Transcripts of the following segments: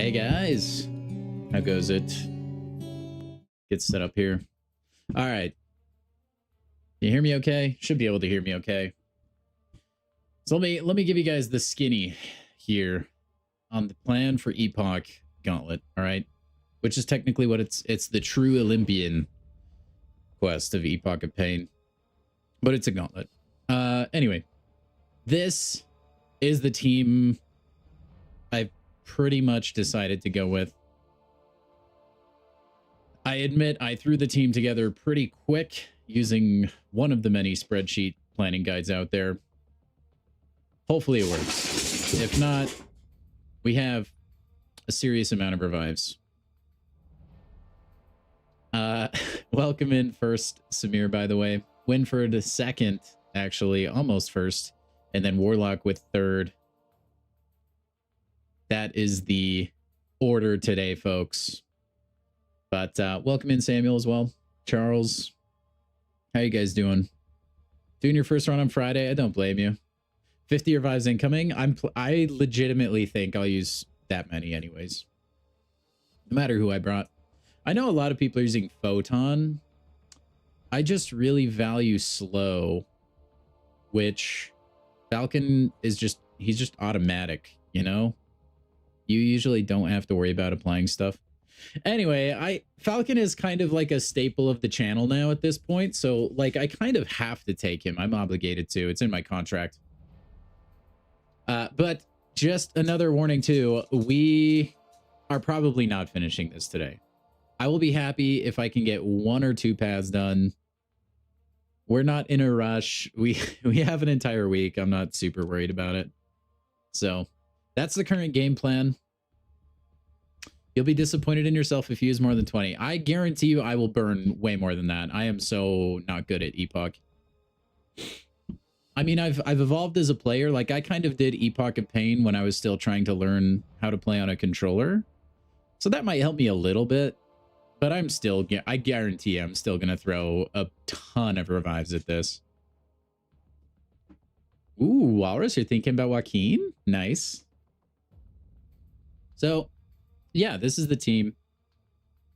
Hey guys, how goes it? Get set up here. All right. Can you hear me okay? Should be able to hear me okay. So let me give you guys the skinny here on the plan for Epoch Gauntlet, all right? Which is technically what it's the true Olympian quest of Epoch of Pain. But it's a gauntlet. Anyway, this is the team I've pretty much decided to go with. I admit I threw the team together pretty quick using one of the many spreadsheet planning guides out there. Hopefully it works. If not, we have a serious amount of revives. Welcome in first, Samir, by the way. Winford second, actually, almost first. And then Warlock with third. That is the order today, folks. But welcome in, Samuel, as well. Charles, how you guys doing? Doing your first run on Friday? I don't blame you. 50 revives incoming. I legitimately think I'll use that many anyways. No matter who I brought. I know a lot of people are using Photon. I just really value slow, which Falcon is he's just automatic, you know? You usually don't have to worry about applying stuff. Anyway, Falcon is kind of like a staple of the channel now at this point. So like I kind of have to take him. I'm obligated to. It's in my contract. But just another warning too, we are probably not finishing this today. I will be happy if I can get 1 or 2 paths done. We're not in a rush. We have an entire week. I'm not super worried about it. So that's the current game plan. You'll be disappointed in yourself if you use more than 20. I guarantee you I will burn way more than that. I am so not good at Epoch. I mean, I've evolved as a player. Like, I kind of did Epoch of Pain when I was still trying to learn how to play on a controller. So that might help me a little bit. But I guarantee I'm still going to throw a ton of revives at this. Ooh, Walrus, you're thinking about Joaquin? Nice. So, yeah, this is the team.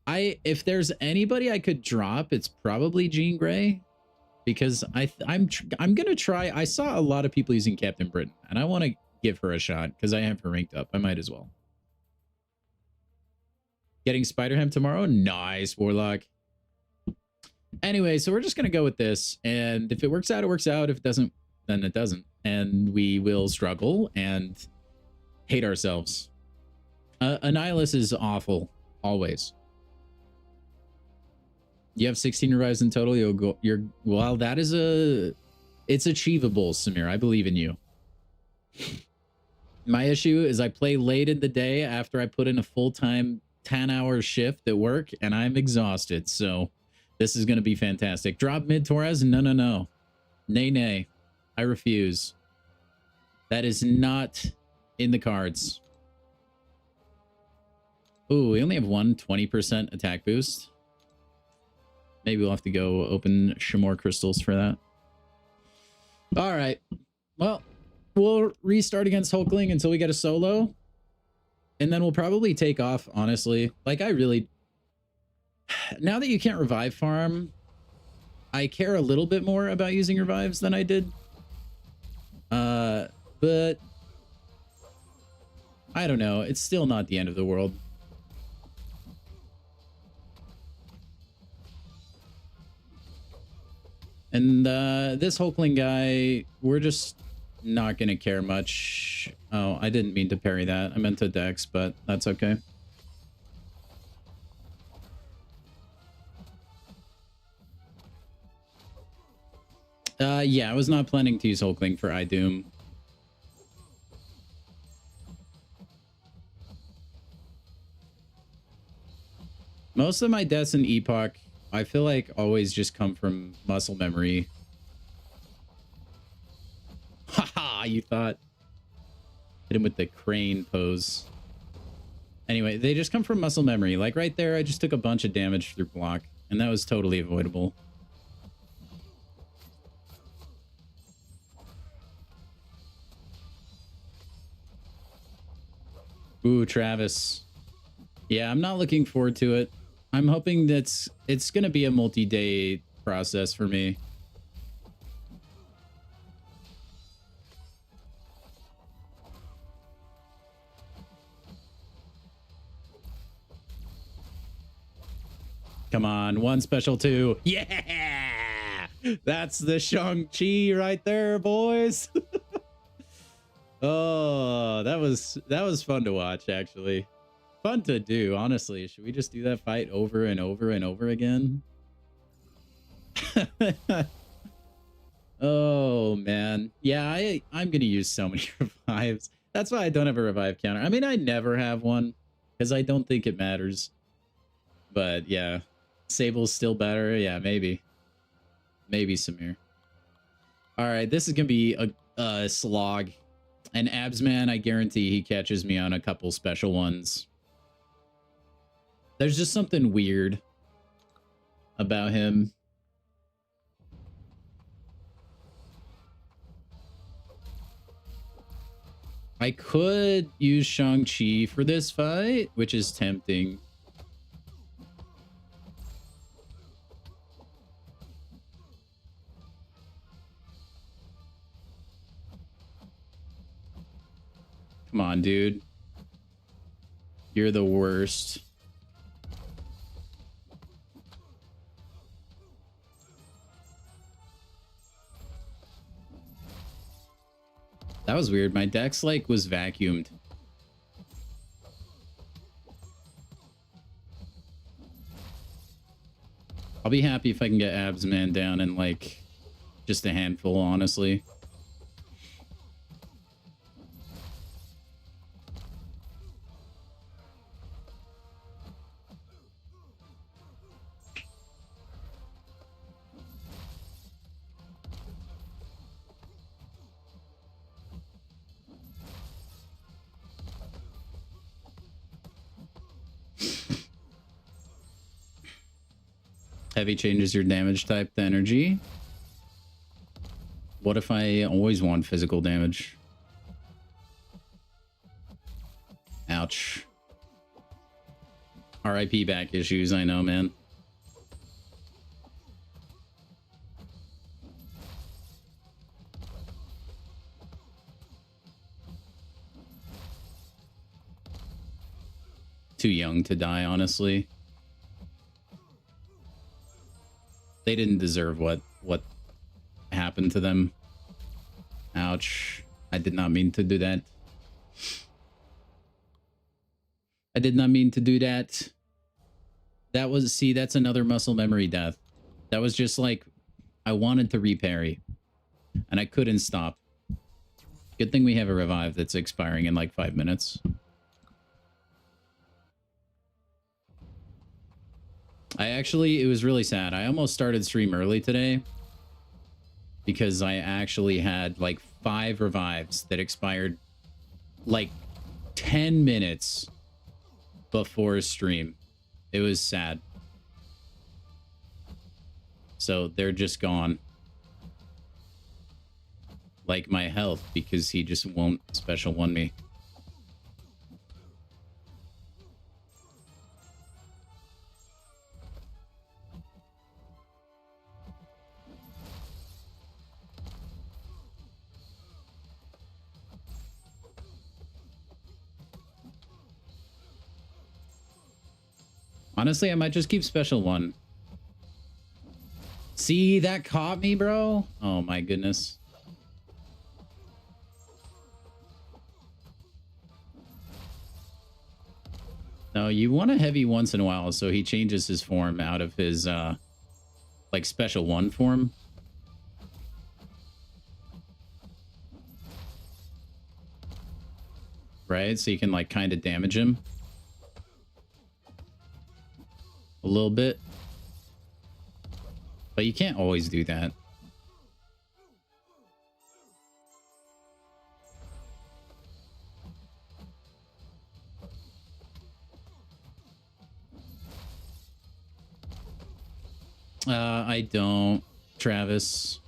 If there's anybody I could drop, it's probably Jean Grey. Because I'm going to try. I saw a lot of people using Captain Britain. And I want to give her a shot because I have her ranked up. I might as well. Getting Spider-Ham tomorrow? Nice, Warlock. Anyway, so we're just going to go with this. And if it works out, it works out. If it doesn't, then it doesn't. And we will struggle and hate ourselves. Annihilus is awful. Always. You have 16 revives in total. Well, that is it's achievable, Samir. I believe in you. My issue is I play late in the day after I put in a full-time 10-hour shift at work, and I'm exhausted. So this is going to be fantastic. Drop mid Torres? No, no, no. Nay, nay. I refuse. That is not in the cards. Ooh, we only have one 20% attack boost. Maybe we'll have to go open some more crystals for that. All right. Well, we'll restart against Hulkling until we get a solo. And then we'll probably take off, honestly. Like, now that you can't revive farm, I care a little bit more about using revives than I did. But I don't know. It's still not the end of the world. And this Hulkling guy, we're just not going to care much. Oh, I didn't mean to parry that. I meant to dex, but that's okay. Yeah, I was not planning to use Hulkling for iDoom. Most of my deaths in Epoch, I feel like always just come from muscle memory. Haha, you thought. Hit him with the crane pose. Anyway, they just come from muscle memory. Like right there, I just took a bunch of damage through block, and that was totally avoidable. Ooh, Travis. Yeah, I'm not looking forward to it. I'm hoping it's going to be a multi-day process for me. Come on, one special two. Yeah! That's the Shang-Chi right there, boys. Oh, that was fun to watch, actually. Fun to do, honestly. Should we just do that fight over and over and over again? Oh, man. Yeah, I'm going to use so many revives. That's why I don't have a revive counter. I mean, I never have one because I don't think it matters. But yeah, Sable's still better. Yeah, maybe. Maybe Samir. All right, this is going to be a slog. And Absman, I guarantee he catches me on a couple special ones. There's just something weird about him. I could use Shang-Chi for this fight, which is tempting. Come on, dude. You're the worst. That was weird. My dex, like, was vacuumed. I'll be happy if I can get Absman down in, like, just a handful, honestly. Heavy changes your damage type to energy. What if I always want physical damage? Ouch. RIP back issues, I know, man. Too young to die, honestly. They didn't deserve what happened to them. Ouch. I did not mean to do that. I did not mean to do that. That was, see, that's another muscle memory death. That was just like, I wanted to reparry, and I couldn't stop. Good thing we have a revive that's expiring in like 5 minutes. It was really sad. I almost started stream early today because I actually had like 5 revives that expired like 10 minutes before stream. It was sad. So they're just gone. Like my health, because he just won't special one me. Honestly, I might just keep special one. See, that caught me, bro. Oh my goodness. No, you want a heavy once in a while, so he changes his form out of his like special one form. Right? So you can like kind of damage him a little bit. But you can't always do that. I don't, Travis.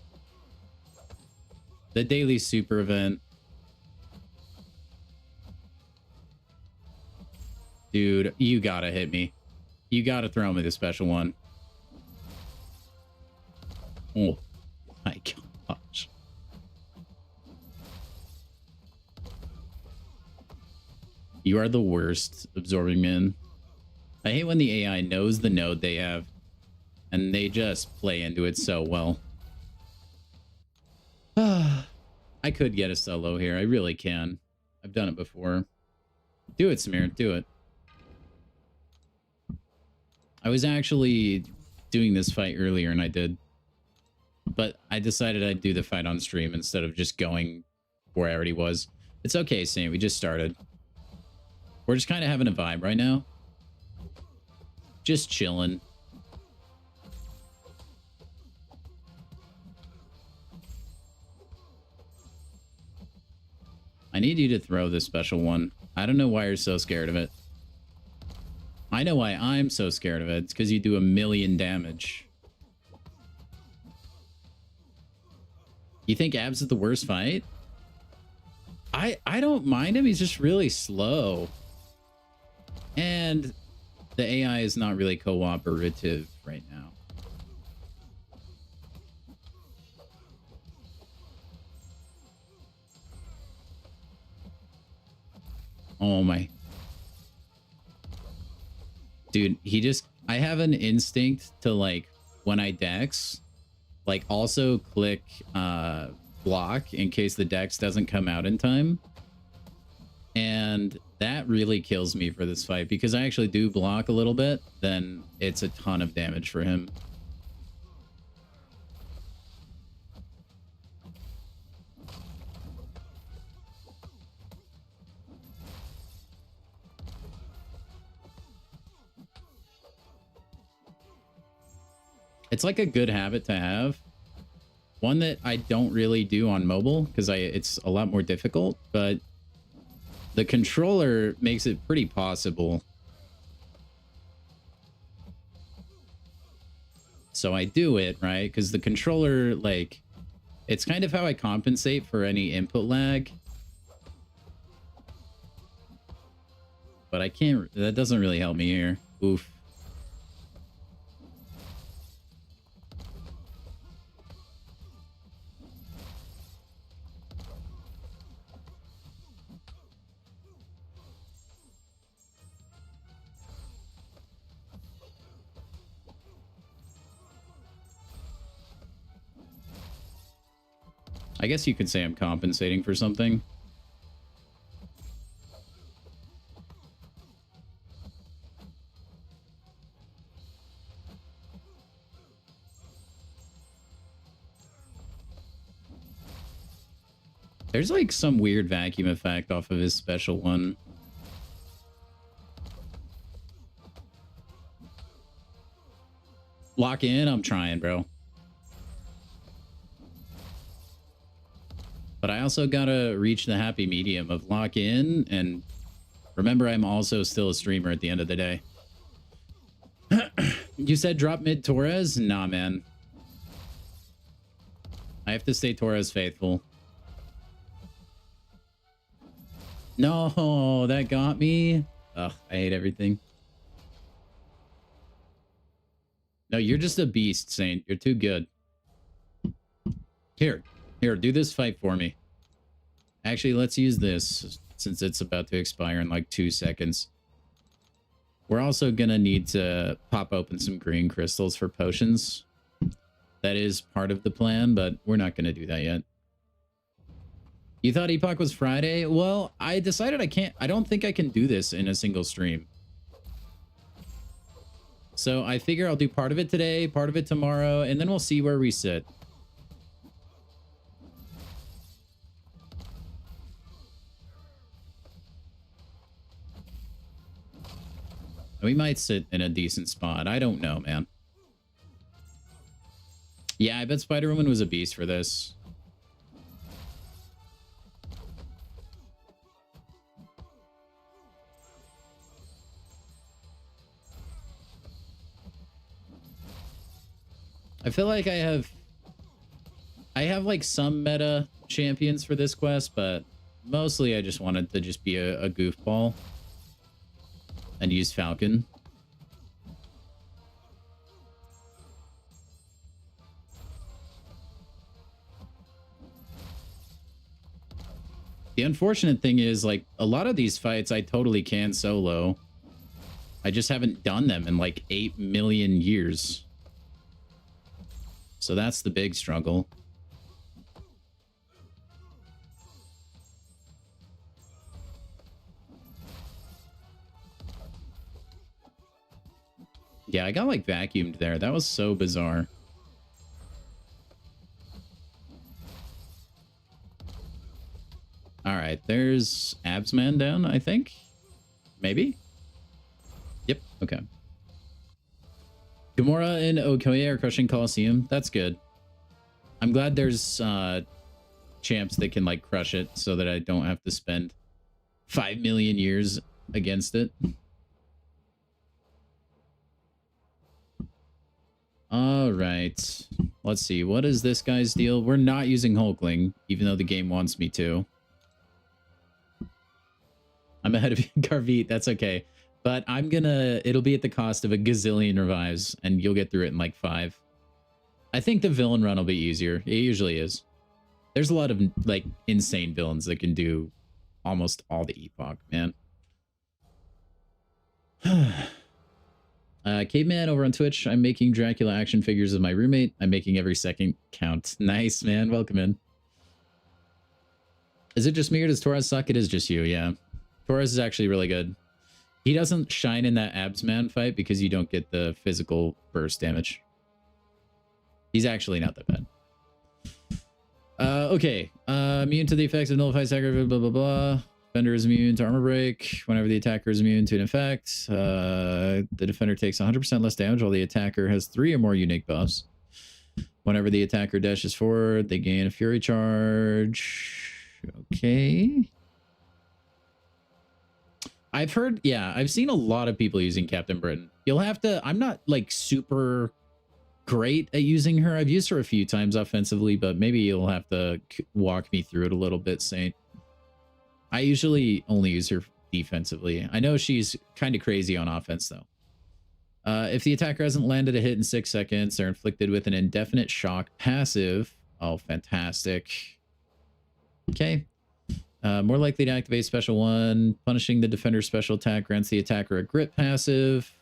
The daily super event. Dude, you gotta hit me. You gotta throw me the special one. Oh my gosh. You are the worst, Absorbing Man. I hate when the AI knows the node they have and they just play into it so well. I could get a solo here. I really can. I've done it before. Do it, Samir. Do it. I was actually doing this fight earlier and I did. But I decided I'd do the fight on stream instead of just going where I already was. It's okay, Sam. We just started. We're just kind of having a vibe right now. Just chilling. I need you to throw this special one. I don't know why you're so scared of it. I know why I'm so scared of it. It's because you do 1,000,000 damage. You think Abs is the worst fight? I don't mind him. He's just really slow. And the AI is not really cooperative right now. Oh my. Dude, I have an instinct to, like, when I dex, like, also click block in case the dex doesn't come out in time. And that really kills me for this fight because I actually do block a little bit, then it's a ton of damage for him. It's like a good habit to have. One that I don't really do on mobile because it's a lot more difficult, but the controller makes it pretty possible. So I do it, right? Because the controller, like, it's kind of how I compensate for any input lag. But I can't, that doesn't really help me here. Oof. I guess you could say I'm compensating for something. There's like some weird vacuum effect off of his special one. Lock in, I'm trying, bro. But I also gotta reach the happy medium of lock in, and remember, I'm also still a streamer at the end of the day. You said drop mid Torres? Nah, man. I have to stay Torres faithful. No, that got me. Ugh, I hate everything. No, you're just a beast, Saint. You're too good. Here, do this fight for me. Actually, let's use this since it's about to expire in like 2 seconds. We're also gonna need to pop open some green crystals for potions. That is part of the plan, but we're not gonna do that yet. You thought Epoch was Friday? Well, I decided I don't think I can do this in a single stream. So I figure I'll do part of it today, part of it tomorrow, and then we'll see where we sit. We might sit in a decent spot. I don't know, man. Yeah, I bet Spider-Woman was a beast for this. I feel like I have like some meta champions for this quest, but mostly I just wanted to just be a goofball. and use Falcon. The unfortunate thing is, like, a lot of these fights I totally can solo. I just haven't done them in like 8 million years. So that's the big struggle. Yeah, I got like vacuumed there. That was so bizarre. All right, there's Absman down, I think. Maybe? Yep, okay. Gamora and Okoye are crushing Coliseum. That's good. I'm glad there's champs that can like crush it so that I don't have to spend 5 million years against it. All right. Let's see. What is this guy's deal? We're not using Hulkling, even though the game wants me to. I'm ahead of you, Garvit. That's okay. But I'm gonna... It'll be at the cost of a gazillion revives, and you'll get through it in like 5. I think the villain run will be easier. It usually is. There's a lot of like insane villains that can do almost all the Epoch, man. Caveman over on Twitch. I'm making Dracula action figures of my roommate. I'm making every second count. Nice, man. Welcome in. Is it just me or does Torres suck? It is just you, yeah. Torres is actually really good. He doesn't shine in that Absman fight because you don't get the physical burst damage. He's actually not that bad. Okay. Immune to the effects of nullified sacrifice, blah, blah, blah. Defender is immune to armor break whenever the attacker is immune to an effect. The defender takes 100% less damage while the attacker has 3 or more unique buffs. Whenever the attacker dashes forward, they gain a fury charge. Okay. I've heard, yeah, I've seen a lot of people using Captain Britain. You'll have to, I'm not like super great at using her. I've used her a few times offensively, but maybe you'll have to walk me through it a little bit, Saint. I usually only use her defensively. I know she's kind of crazy on offense, though. If the attacker hasn't landed a hit in 6 seconds, they're inflicted with an indefinite shock passive. Oh, fantastic. Okay. More likely to activate special 1. Punishing the defender's special attack grants the attacker a grip passive.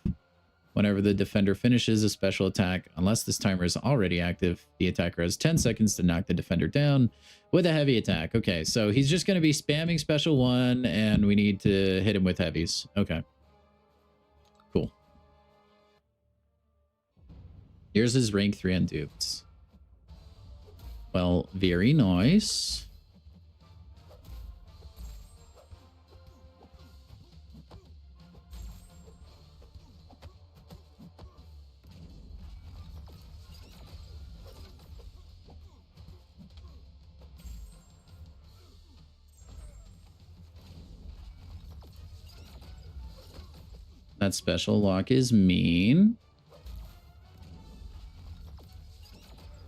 Whenever the defender finishes a special attack, unless this timer is already active, the attacker has 10 seconds to knock the defender down with a heavy attack. Okay, so he's just going to be spamming special 1, and we need to hit him with heavies. Okay. Cool. Here's his rank 3 unduped. Well, very nice. That special lock is mean.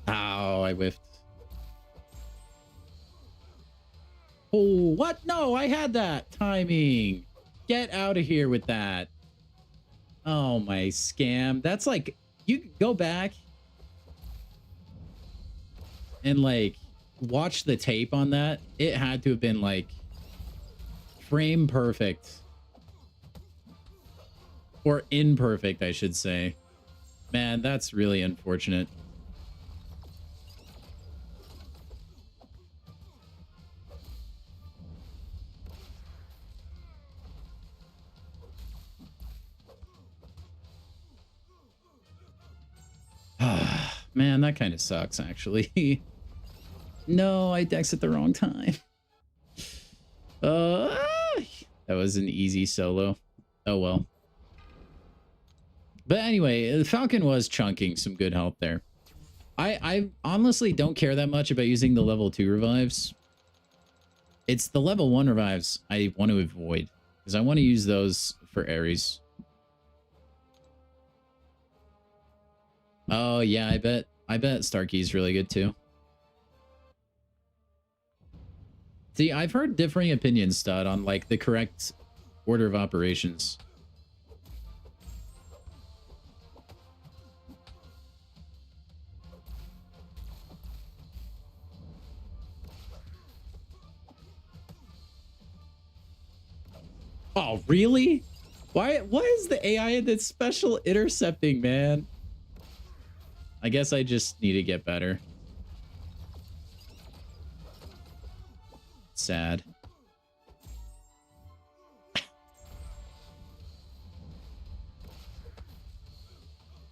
Ow, I whiffed. Oh, what? No, I had that timing. Get out of here with that. Oh, my scam. That's like, you go back and like watch the tape on that. It had to have been like frame perfect. Or imperfect, I should say. Man, that's really unfortunate. Man, that kind of sucks, actually. No, I dexed at the wrong time. That was an easy solo. Oh, well. But anyway, the Falcon was chunking some good health there. I honestly don't care that much about using the level 2 revives. It's the level 1 revives I want to avoid, because I want to use those for Ares. Oh yeah, I bet Starkey's really good too. See, I've heard differing opinions, Stud, on like the correct order of operations. Oh, really? Why is the AI in this special intercepting, man? I guess I just need to get better. Sad.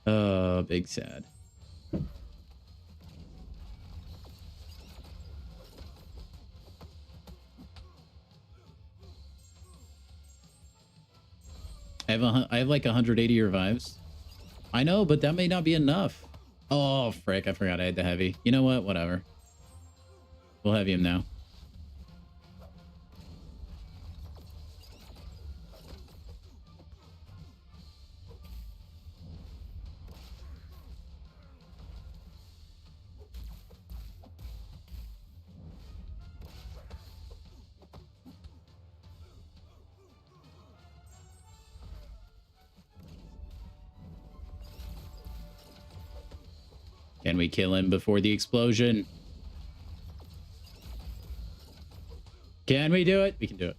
Oh, big sad. I have like 180 revives. I know, but that may not be enough. Oh, frick. I forgot I had the heavy. You know what? Whatever. We'll heavy him now. Can we kill him before the explosion? Can we do it? We can do it.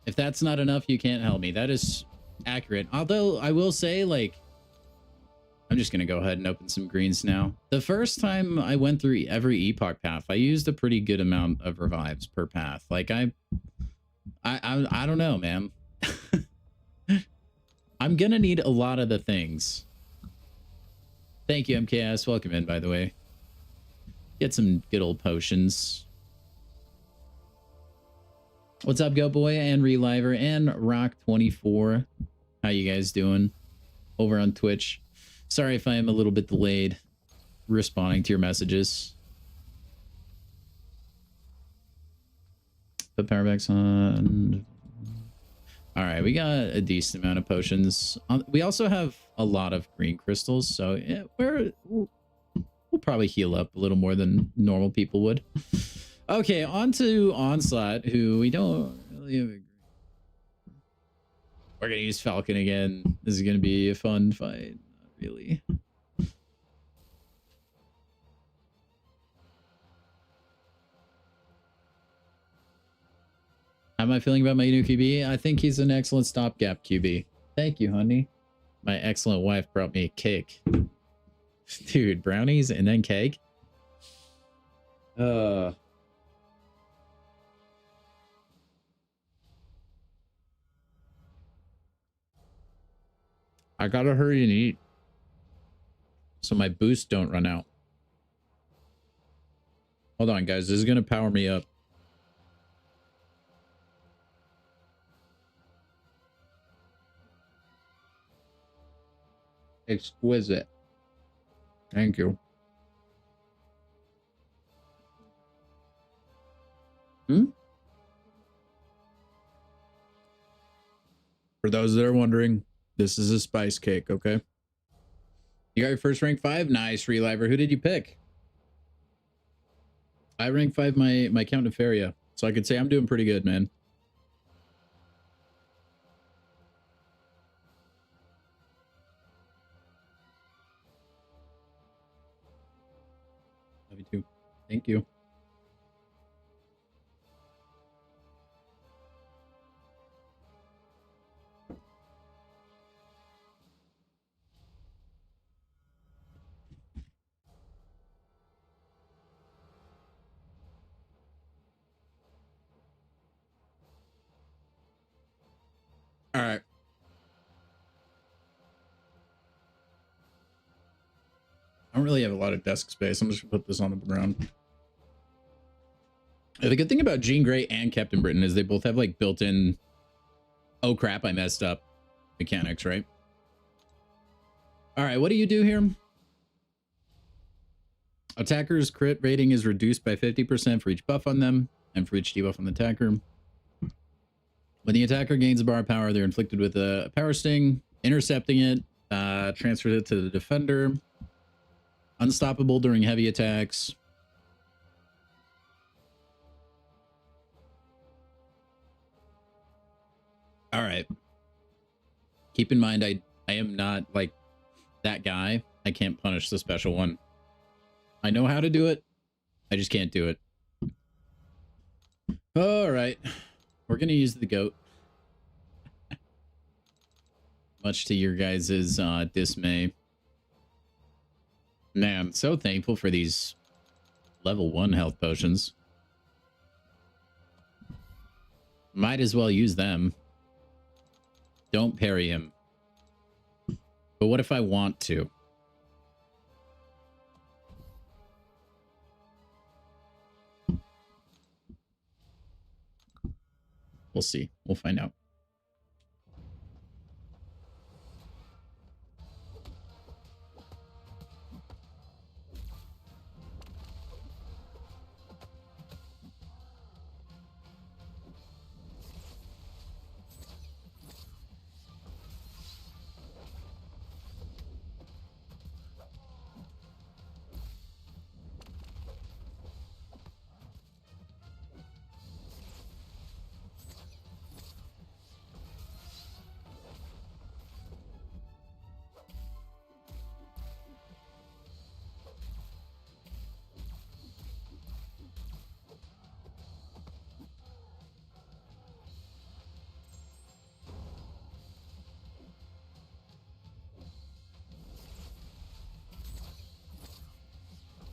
If that's not enough, you can't help me. That is accurate. Although I will say, like, I'm just going to go ahead and open some greens now. The first time I went through every epoch path, I used a pretty good amount of revives per path. Like, I don't know, man. I'm going to need a lot of the things. Thank you, MKS. Welcome in, by the way. Get some good old potions. What's up, Go Boy and Reliver and Rock24? How you guys doing over on Twitch? Sorry if I am a little bit delayed responding to your messages. Put power backs on. All right, we got a decent amount of potions. We also have a lot of green crystals, so yeah, we'll probably heal up a little more than normal people would. Okay, on to Onslaught, who we don't really have. We're gonna use Falcon again. This is gonna be a fun fight. Not really. How am I feeling about my new QB? I think he's an excellent stopgap QB. Thank you, honey. My excellent wife brought me a cake. Dude, brownies and then cake? I gotta hurry and eat so my boosts don't run out. Hold on, guys. This is gonna power me up. Exquisite. Thank you. For those that are wondering, this is a spice cake, okay? You got your first rank 5? Nice, Reliver. Who did you pick? I rank 5 my Count Nefaria, so I could say I'm doing pretty good, man. Love you too. Thank you. All right. I don't really have a lot of desk space. I'm just gonna put this on the ground. The good thing about Jean Grey and Captain Britain is they both have like built-in, oh crap, I messed up mechanics, right? All right, what do you do here? Attacker's crit rating is reduced by 50% for each buff on them and for each debuff on the attacker. When the attacker gains a bar of power, they're inflicted with a power sting. Intercepting it transfers it to the defender. Unstoppable during heavy attacks. All right. Keep in mind, I am not like that guy. I can't punish the special one. I know how to do it. I just can't do it. All right. We're going to use the goat. Much to your guys' dismay. Man, so thankful for these level 1 health potions. Might as well use them. Don't parry him. But what if I want to? We'll see. We'll find out.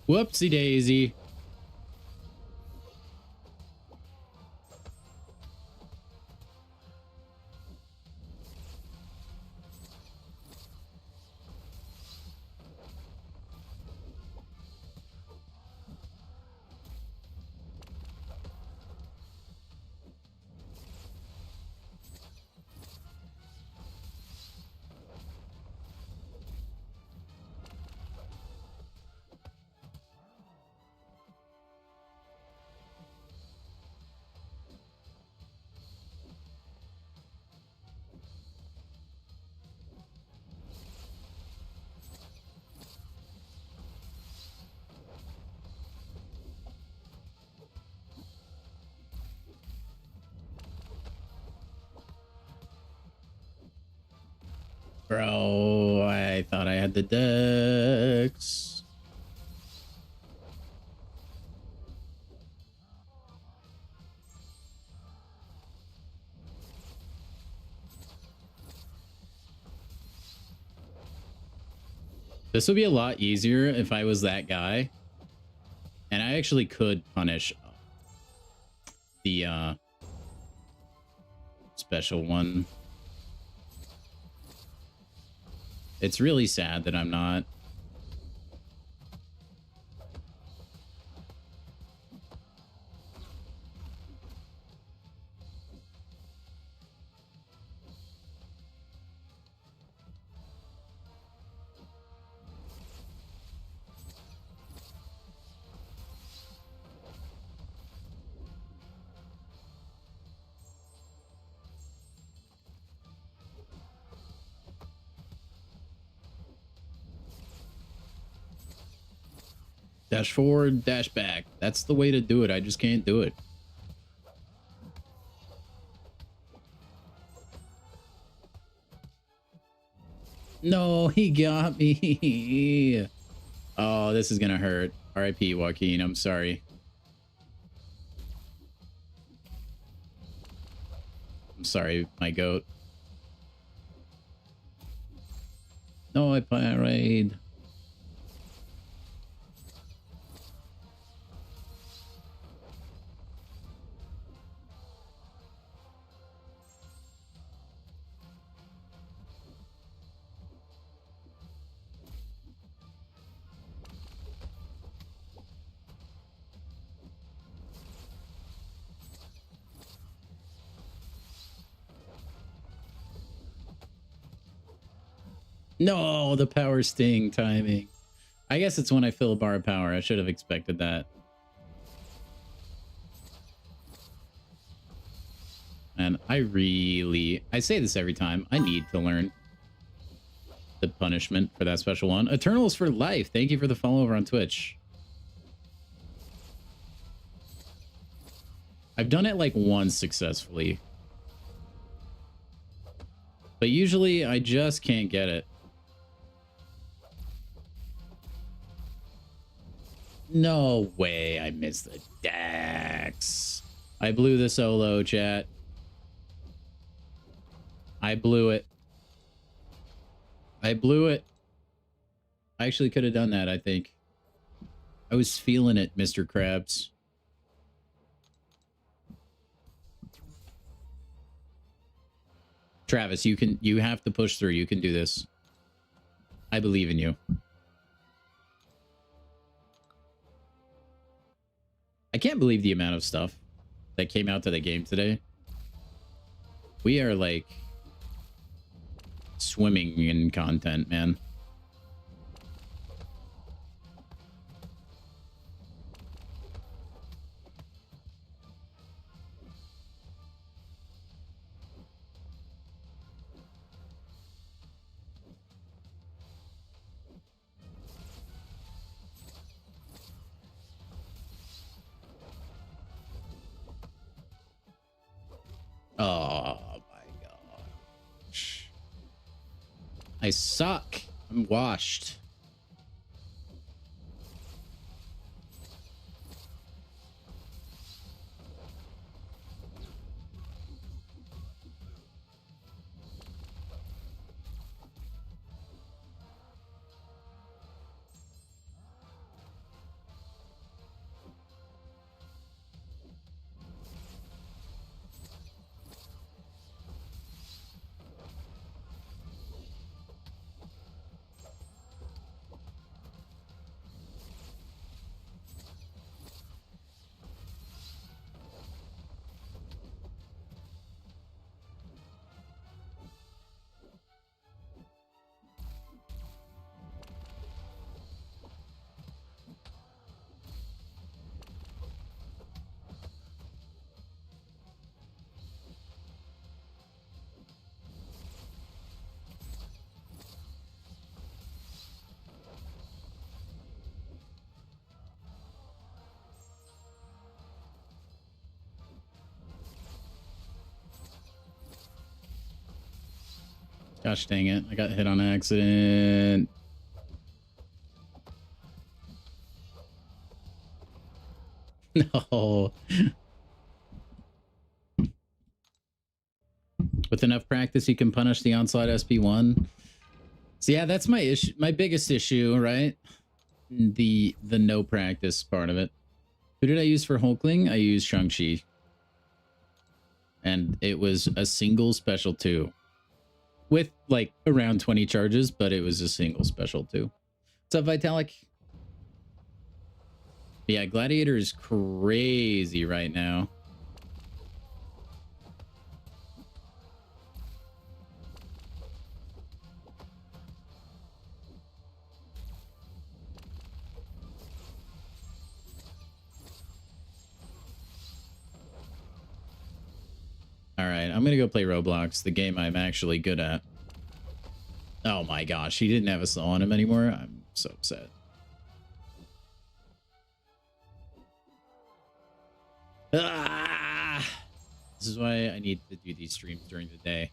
Whoopsie daisy. Bro, I thought I had the dex. This would be a lot easier if I was that guy. And I actually could punish the special one. It's really sad that I'm not. Dash forward, dash back. That's the way to do it. I just can't do it. No, he got me. Oh, this is gonna hurt. R.I.P. Joaquin. I'm sorry. I'm sorry, my goat. No, I parried. No, the power sting timing. I guess it's when I fill a bar of power. I should have expected that. And I say this every time, I need to learn the punishment for that special one. Eternals for life. Thank you for the follow over on Twitch. I've done it like once successfully. But usually I just can't get it. No way I missed the dex. I blew the solo, chat. I blew it. I blew it. I actually could have done that, I think. I was feeling it, Mr. Krabs. Travis, you have to push through. You can do this. I believe in you. I can't believe the amount of stuff that came out to the game today. We are like swimming in content, man. Oh my gosh. I suck. I'm washed. Gosh dang it. I got hit on accident. No. With enough practice, you can punish the Onslaught SP1. So yeah, that's my issue. My biggest issue, right? The no practice part of it. Who did I use for Hulkling? I used Shang-Chi. And it was a single special 2. With like around 20 charges, but it was a single special 2. What's up, Vitalik? Yeah, Gladiator is crazy right now. All right, I'm gonna go play Roblox, the game I'm actually good at. Oh my gosh, he didn't have a slow on him anymore. I'm so upset. Ah! This is why I need to do these streams during the day.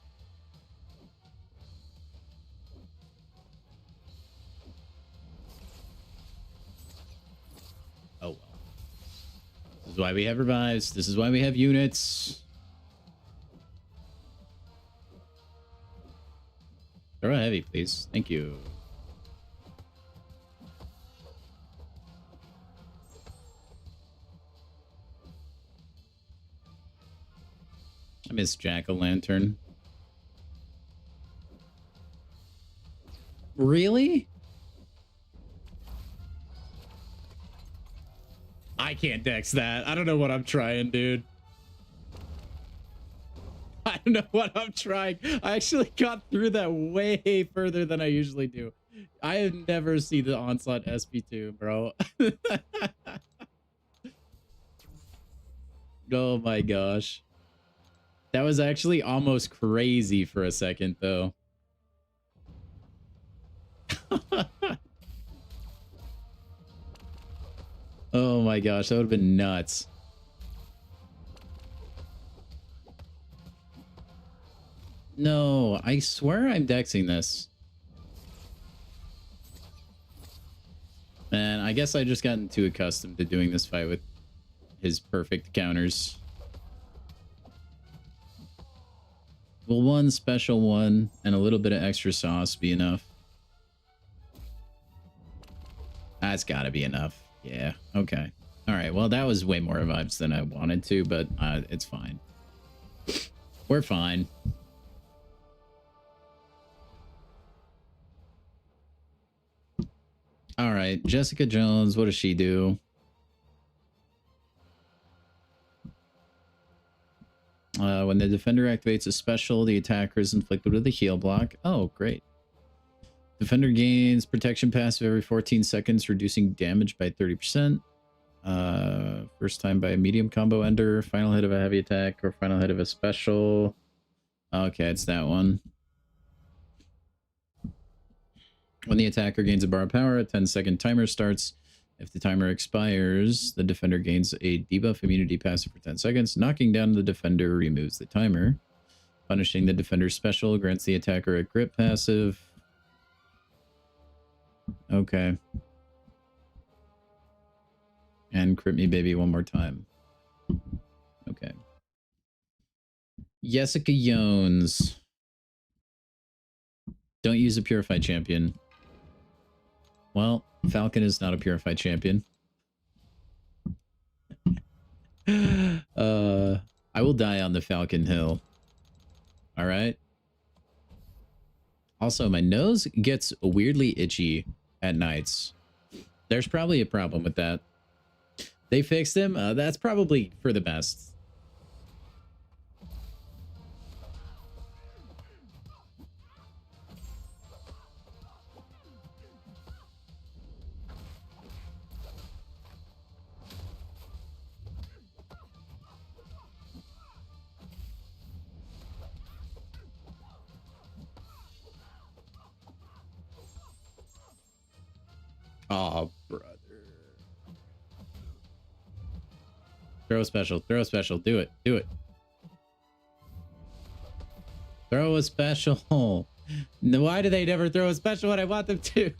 Oh well. This is why we have revives. This is why we have units. Throw a heavy, please. Thank you. I miss Jack-o'-lantern. Really? I can't dex that. I don't know what I'm trying, dude. I don't know what I'm trying. I actually got through that way further than I usually do. I have never seen the Onslaught SP2, bro. Oh my gosh. That was actually almost crazy for a second, though. Oh my gosh, that would have been nuts. No, I swear I'm dexing this. Man, I guess I just gotten too accustomed to doing this fight with his perfect counters. Will one special one and a little bit of extra sauce be enough? That's got to be enough. Yeah, okay. All right, well, that was way more vibes than I wanted to, but it's fine. We're fine. All right, Jessica Jones, what does she do? When the defender activates a special, the attacker is inflicted with a heal block. Oh, great. Defender gains protection passive every 14 seconds, reducing damage by 30%. First time by a medium combo ender, final hit of a heavy attack, or final hit of a special. Okay, it's that one. When the attacker gains a bar of power, a 10-second timer starts. If the timer expires, the defender gains a debuff immunity passive for 10 seconds. Knocking down the defender removes the timer. Punishing the defender's special grants the attacker a grip passive. Okay. And crit me baby one more time. Okay. Jessica Jones. Don't use a purified champion. Well, Falcon is not a purified champion. I will die on the Falcon Hill. All right. Also, my nose gets weirdly itchy at nights. There's probably a problem with that. They fixed him. That's probably for the best. Oh, brother. Throw a special. Throw a special. Do it. Do it. Throw a special. Why do they never throw a special when I want them to?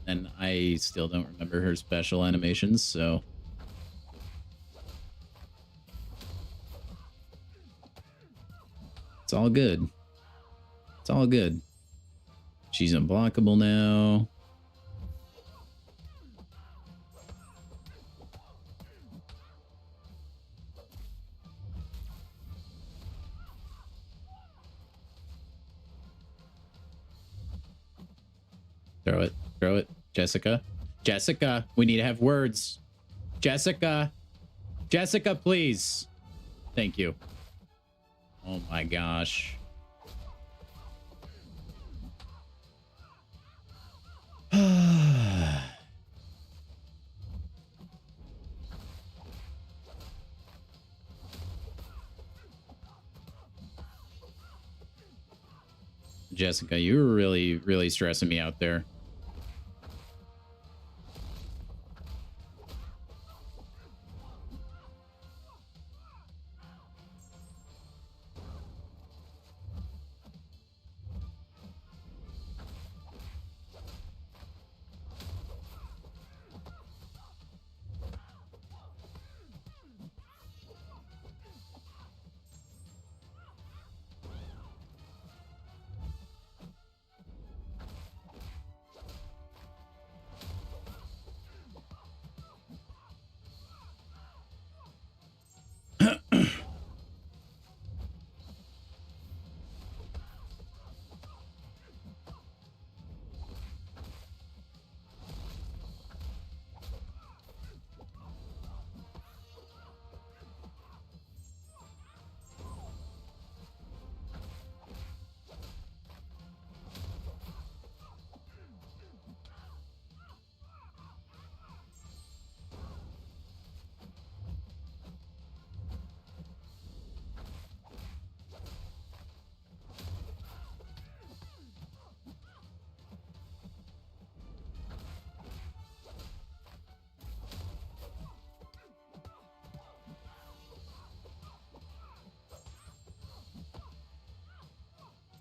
And I still don't remember her special animations, so... It's all good. It's all good. She's unblockable now. Throw it. Throw it. Jessica. Jessica, we need to have words. Jessica. Jessica, please. Thank you. Oh my gosh. Jessica, you were really stressing me out there.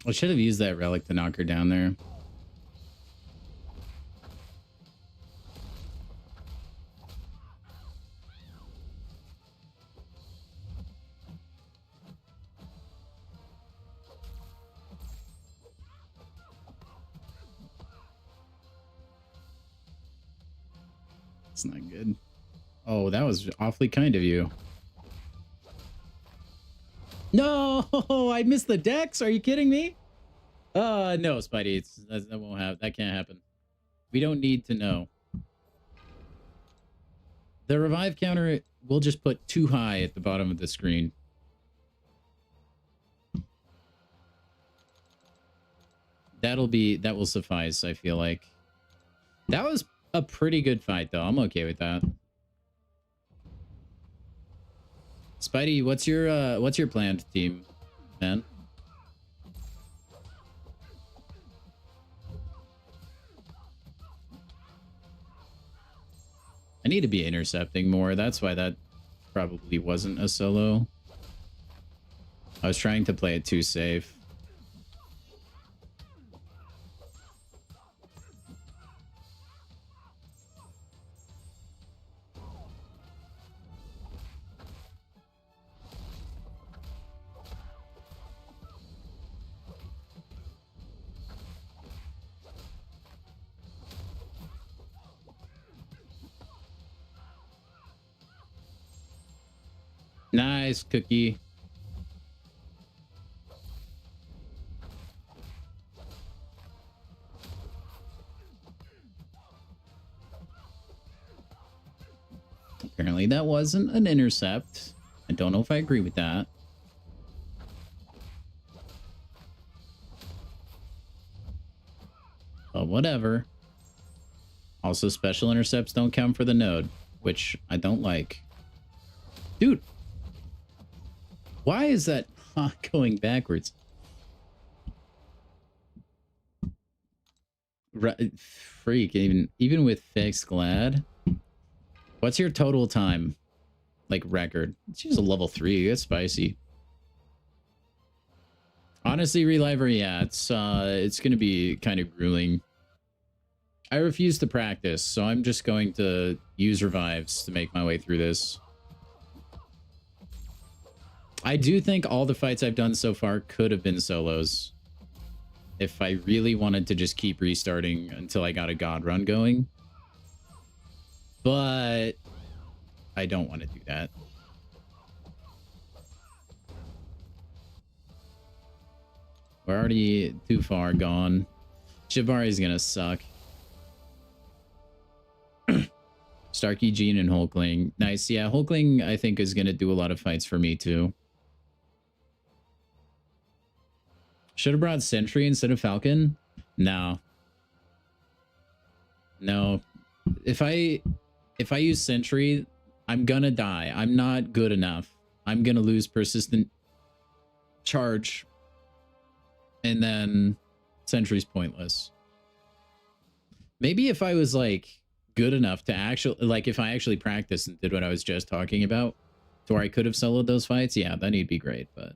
I should have used that relic to knock her down there. That's not good. Oh, that was awfully kind of you. No, I missed the decks. Are you kidding me? No, Spidey. That won't happen. That can't happen. We don't need to know. The revive counter, we'll just put too high at the bottom of the screen. That will suffice, I feel like. That was a pretty good fight, though. I'm okay with that. Spidey, what's your planned team, man? I need to be intercepting more. That's why that probably wasn't a solo. I was trying to play it too safe. Nice, Cookie. Apparently that wasn't an intercept. I don't know if I agree with that. But whatever. Also, special intercepts don't count for the node, which I don't like. Dude. Why is that not going backwards? Freak, even with fixed glad. What's your total time? Like record? She's a level 3. That's spicy. Honestly, Reliver, yeah, it's gonna be kind of grueling. I refuse to practice, so I'm just going to use revives to make my way through this. I do think all the fights I've done so far could have been solos. If I really wanted to just keep restarting until I got a god run going. But I don't want to do that. We're already too far gone. Shibari's gonna suck. Starkey, Jean, and Hulkling. Nice. Yeah, Hulkling, I think, is gonna do a lot of fights for me, too. Should have brought Sentry instead of Falcon? No. No. If I use Sentry, I'm gonna die. I'm not good enough. I'm gonna lose persistent charge. And then Sentry's pointless. Maybe if I was like good enough to actually, like if I actually practiced and did what I was just talking about, to where I could have soloed those fights, yeah, then he'd be great. But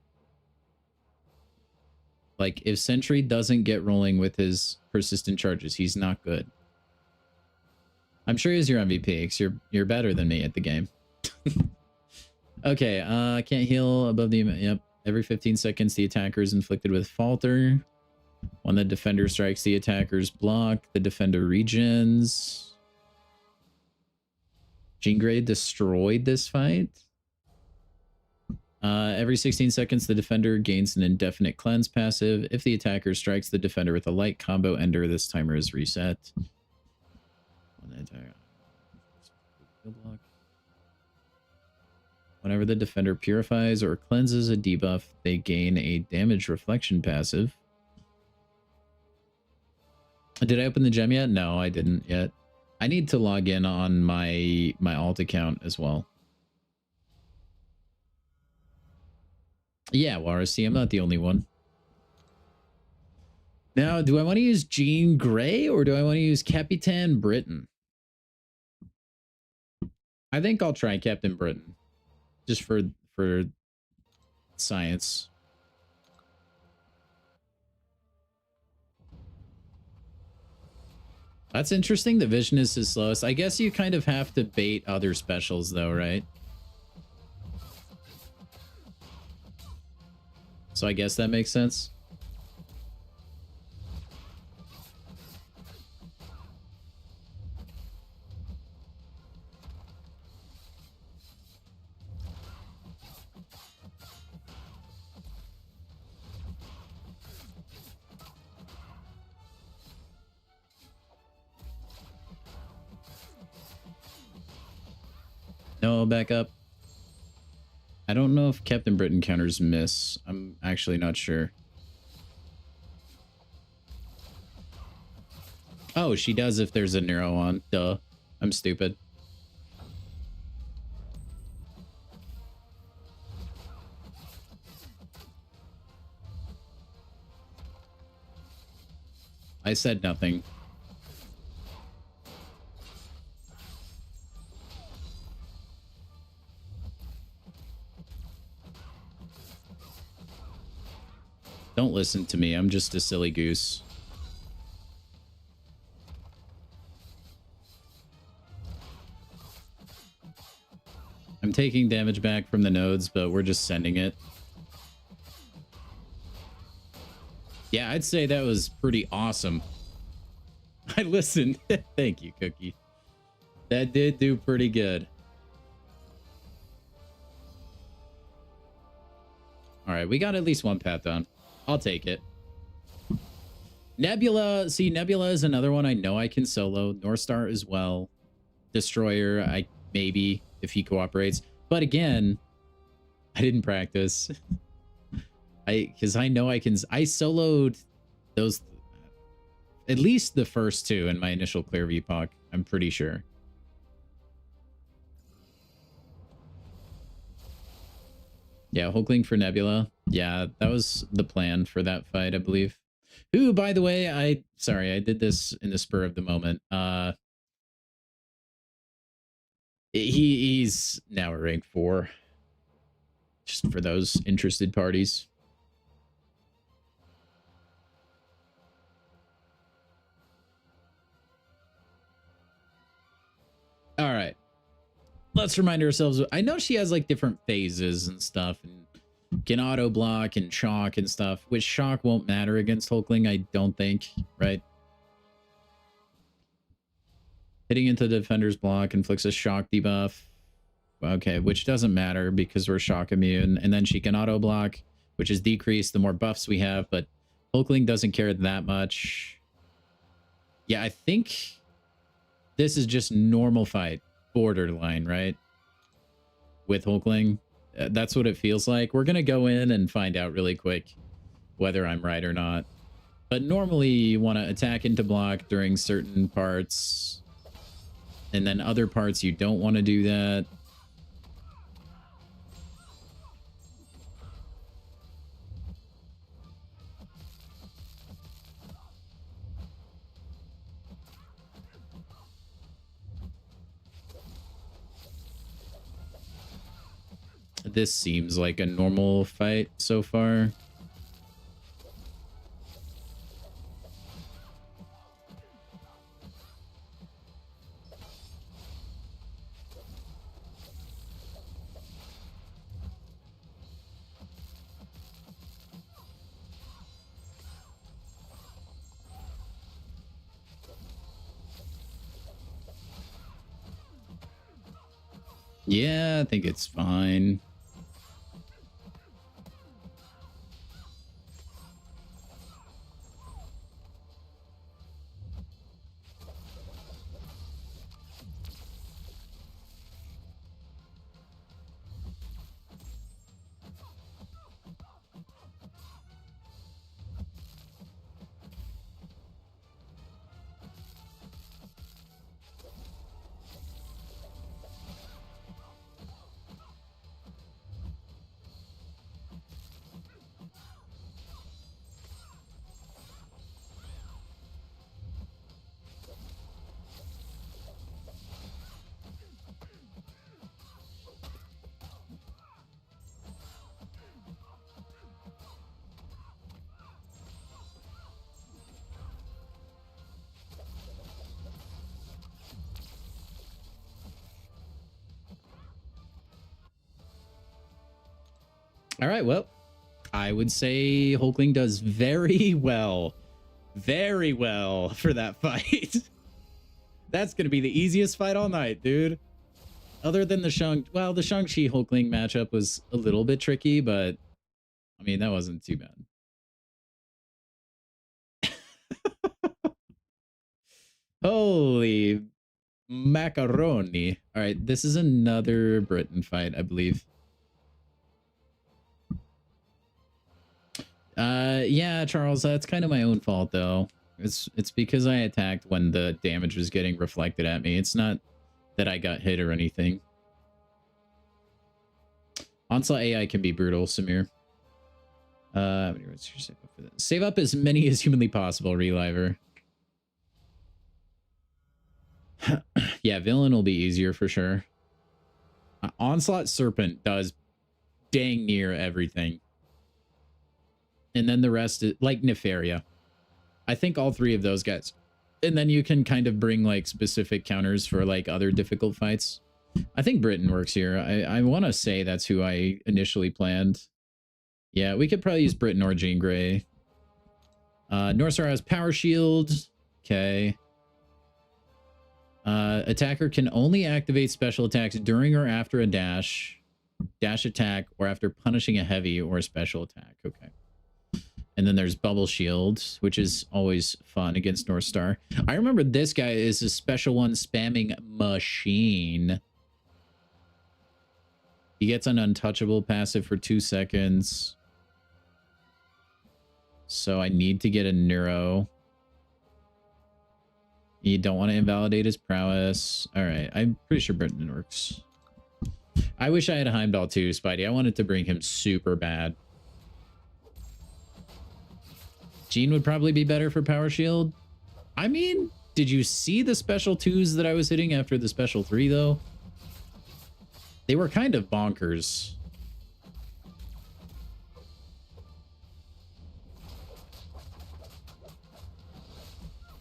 like if Sentry doesn't get rolling with his persistent charges, he's not good. I'm sure he's your MVP, because you're better than me at the game. Okay, can't heal above the, yep. Every 15 seconds, the attacker is inflicted with Falter. When the defender strikes, the attacker's blocked. The defender regens. Jean Grey destroyed this fight. Every 16 seconds, the defender gains an indefinite cleanse passive. If the attacker strikes the defender with a light combo ender, this timer is reset. Whenever the defender purifies or cleanses a debuff, they gain a damage reflection passive. Did I open the gem yet? No, I didn't yet. I need to log in on my alt account as well. Yeah, Warasi, I'm not the only one. Now, do I want to use Jean Grey or do I want to use Capitan Britain? I think I'll try Captain Britain. Just for science. That's interesting. The Visionist is slowest. I guess you kind of have to bait other specials though, right? So I guess that makes sense. No, back up. I don't know if Captain Britain counters miss. I'm actually not sure. Oh, she does if there's a Nero on. Duh. I'm stupid. I said nothing. Don't listen to me. I'm just a silly goose. I'm taking damage back from the nodes, but we're just sending it. Yeah, I'd say that was pretty awesome. I listened. Thank you, Cookie. That did do pretty good. All right, we got at least one path done. I'll take it. Nebula. See, Nebula is another one I know I can solo. Northstar as well. Destroyer, I maybe if he cooperates. But again, I didn't practice. Because I know I can. I soloed those, at least the first two in my initial clear of Epoch. I'm pretty sure. Yeah, Hulkling for Nebula. Yeah, that was the plan for that fight, I believe. Who, by the way, I did this in the spur of the moment. He's now a rank 4. Just for those interested parties. All right. Let's remind ourselves. I know she has like different phases and stuff, and can auto block and shock and stuff, which shock won't matter against Hulkling, I don't think, right? Hitting into the defender's block inflicts a shock debuff. Okay, which doesn't matter because we're shock immune. And then she can auto block, which is decreased the more buffs we have, but Hulkling doesn't care that much. Yeah, I think this is just normal fight. Borderline, right? With Hulkling. That's what it feels like. We're going to go in and find out really quick whether I'm right or not. But normally you want to attack into block during certain parts. And then other parts you don't want to do that. This seems like a normal fight so far. Yeah, I think it's fine. All right, well, I would say Hulkling does very well for that fight. That's going to be the easiest fight all night, dude. Other than the well, the Shang-Chi Hulkling matchup was a little bit tricky, but I mean, that wasn't too bad. Holy Macaroni. All right, this is another Britain fight, I believe. Yeah, Charles, that's kind of my own fault though. It's because I attacked when the damage was getting reflected at me. It's not that I got hit or anything. Onslaught AI can be brutal, Samir. Save up as many as humanly possible, Reliver. Yeah, villain will be easier for sure. Onslaught Serpent does dang near everything. And then the rest is like Nefaria. I think all three of those guys. And then you can kind of bring like specific counters for like other difficult fights. I think Britain works here. I want to say that's who I initially planned. Yeah, we could probably use Britain or Jean Grey. Northstar has Power Shield. Okay. Attacker can only activate special attacks during or after a dash attack, or after punishing a heavy or a special attack. Okay. And then there's Bubble Shield, which is always fun against Northstar. I remember this guy is a special one spamming machine. He gets an untouchable passive for 2 seconds. So I need to get a neuro. You don't want to invalidate his prowess. All right, I'm pretty sure Britain works. I wish I had a Heimdall too, Spidey. I wanted to bring him super bad. Jean would probably be better for Power Shield. I mean, did you see the special 2s that I was hitting after the special 3 though? They were kind of bonkers.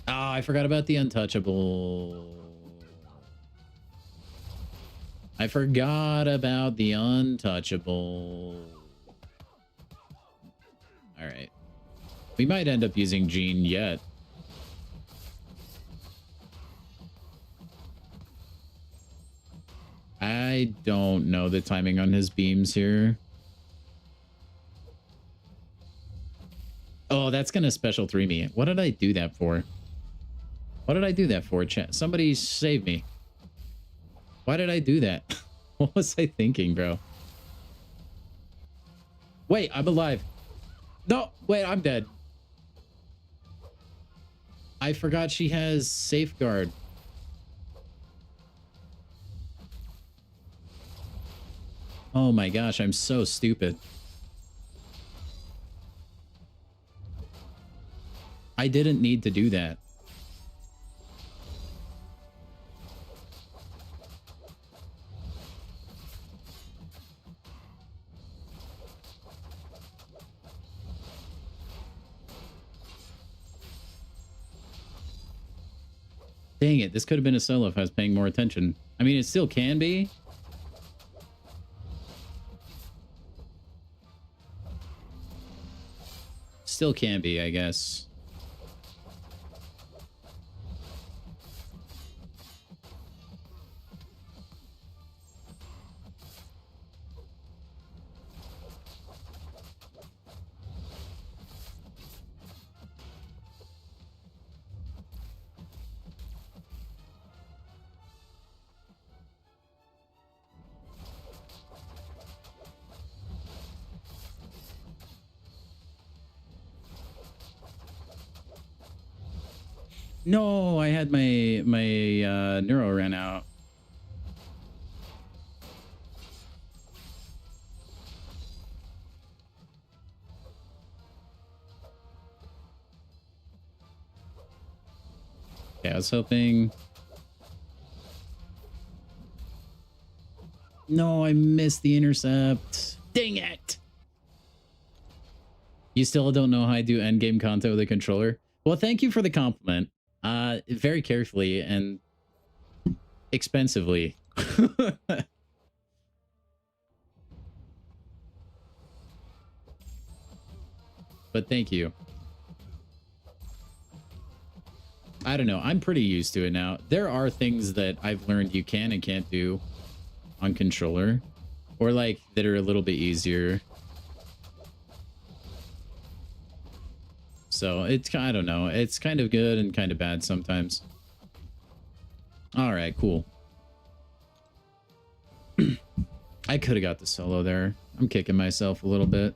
Oh, I forgot about the untouchable. I forgot about the untouchable. All right. We might end up using Jean yet. I don't know the timing on his beams here. Oh, that's gonna special 3 me. What did I do that for? What did I do that for, chat? Somebody save me. Why did I do that? What was I thinking, bro? Wait, I'm alive. No, wait, I'm dead. I forgot she has Safeguard. Oh my gosh, I'm so stupid. I didn't need to do that. Dang it, this could have been a solo if I was paying more attention. I mean, it still can be. Still can be, I guess. No, I had my neuro ran out. Okay, I was hoping. No, I missed the intercept. Dang it! You still don't know how I do endgame content with a controller? Well, thank you for the compliment. Very carefully and expensively. But thank you. I don't know. I'm pretty used to it now. There are things that I've learned you can and can't do on controller, or like that are a little bit easier. So it's, I don't know. It's kind of good and kind of bad sometimes. All right, cool. I could have got the solo there. I'm kicking myself a little bit.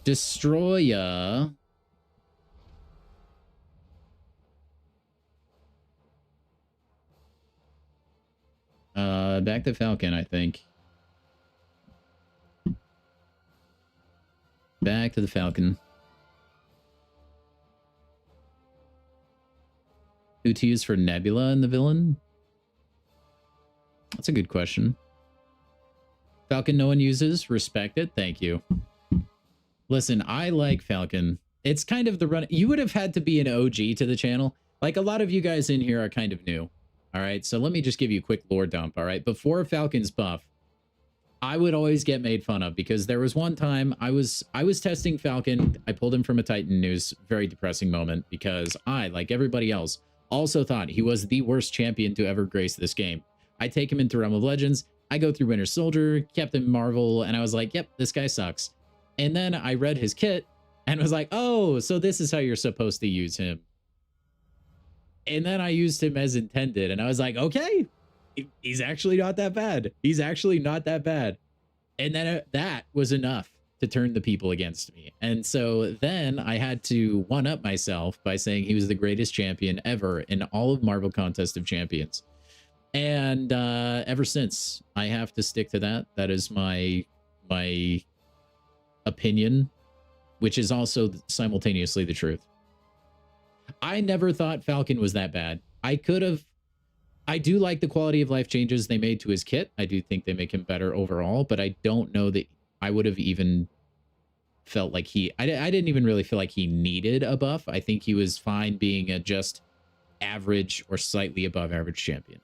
Destroyer. Back to Falcon, I think. Back to the Falcon. Who to use for Nebula and the villain? That's a good question. Falcon no one uses. Respect it. Thank you. Listen, I like Falcon. It's kind of the run. You would have had to be an OG to the channel. Like, a lot of you guys in here are kind of new. All right, so let me just give you a quick lore dump. All right, before Falcon's buff, I would always get made fun of because there was one time I was testing Falcon. I pulled him from a Titan news. Very depressing moment because I, like everybody else, also thought he was the worst champion to ever grace this game. I take him into Realm of Legends. I go through Winter Soldier, Captain Marvel, and I was like, yep, this guy sucks. And then I read his kit and was like, oh, so this is how you're supposed to use him. And then I used him as intended. And I was like, okay, he's actually not that bad. He's actually not that bad. And then that was enough to turn the people against me. And so then I had to one-up myself by saying he was the greatest champion ever in all of Marvel Contest of Champions. And ever since, I have to stick to that. That is my opinion, which is also simultaneously the truth. I never thought Falcon was that bad. I do like the quality of life changes they made to his kit. I do think they make him better overall, but I don't know that I would have even felt like I didn't even really feel like he needed a buff. I think he was fine being a just average or slightly above average champion.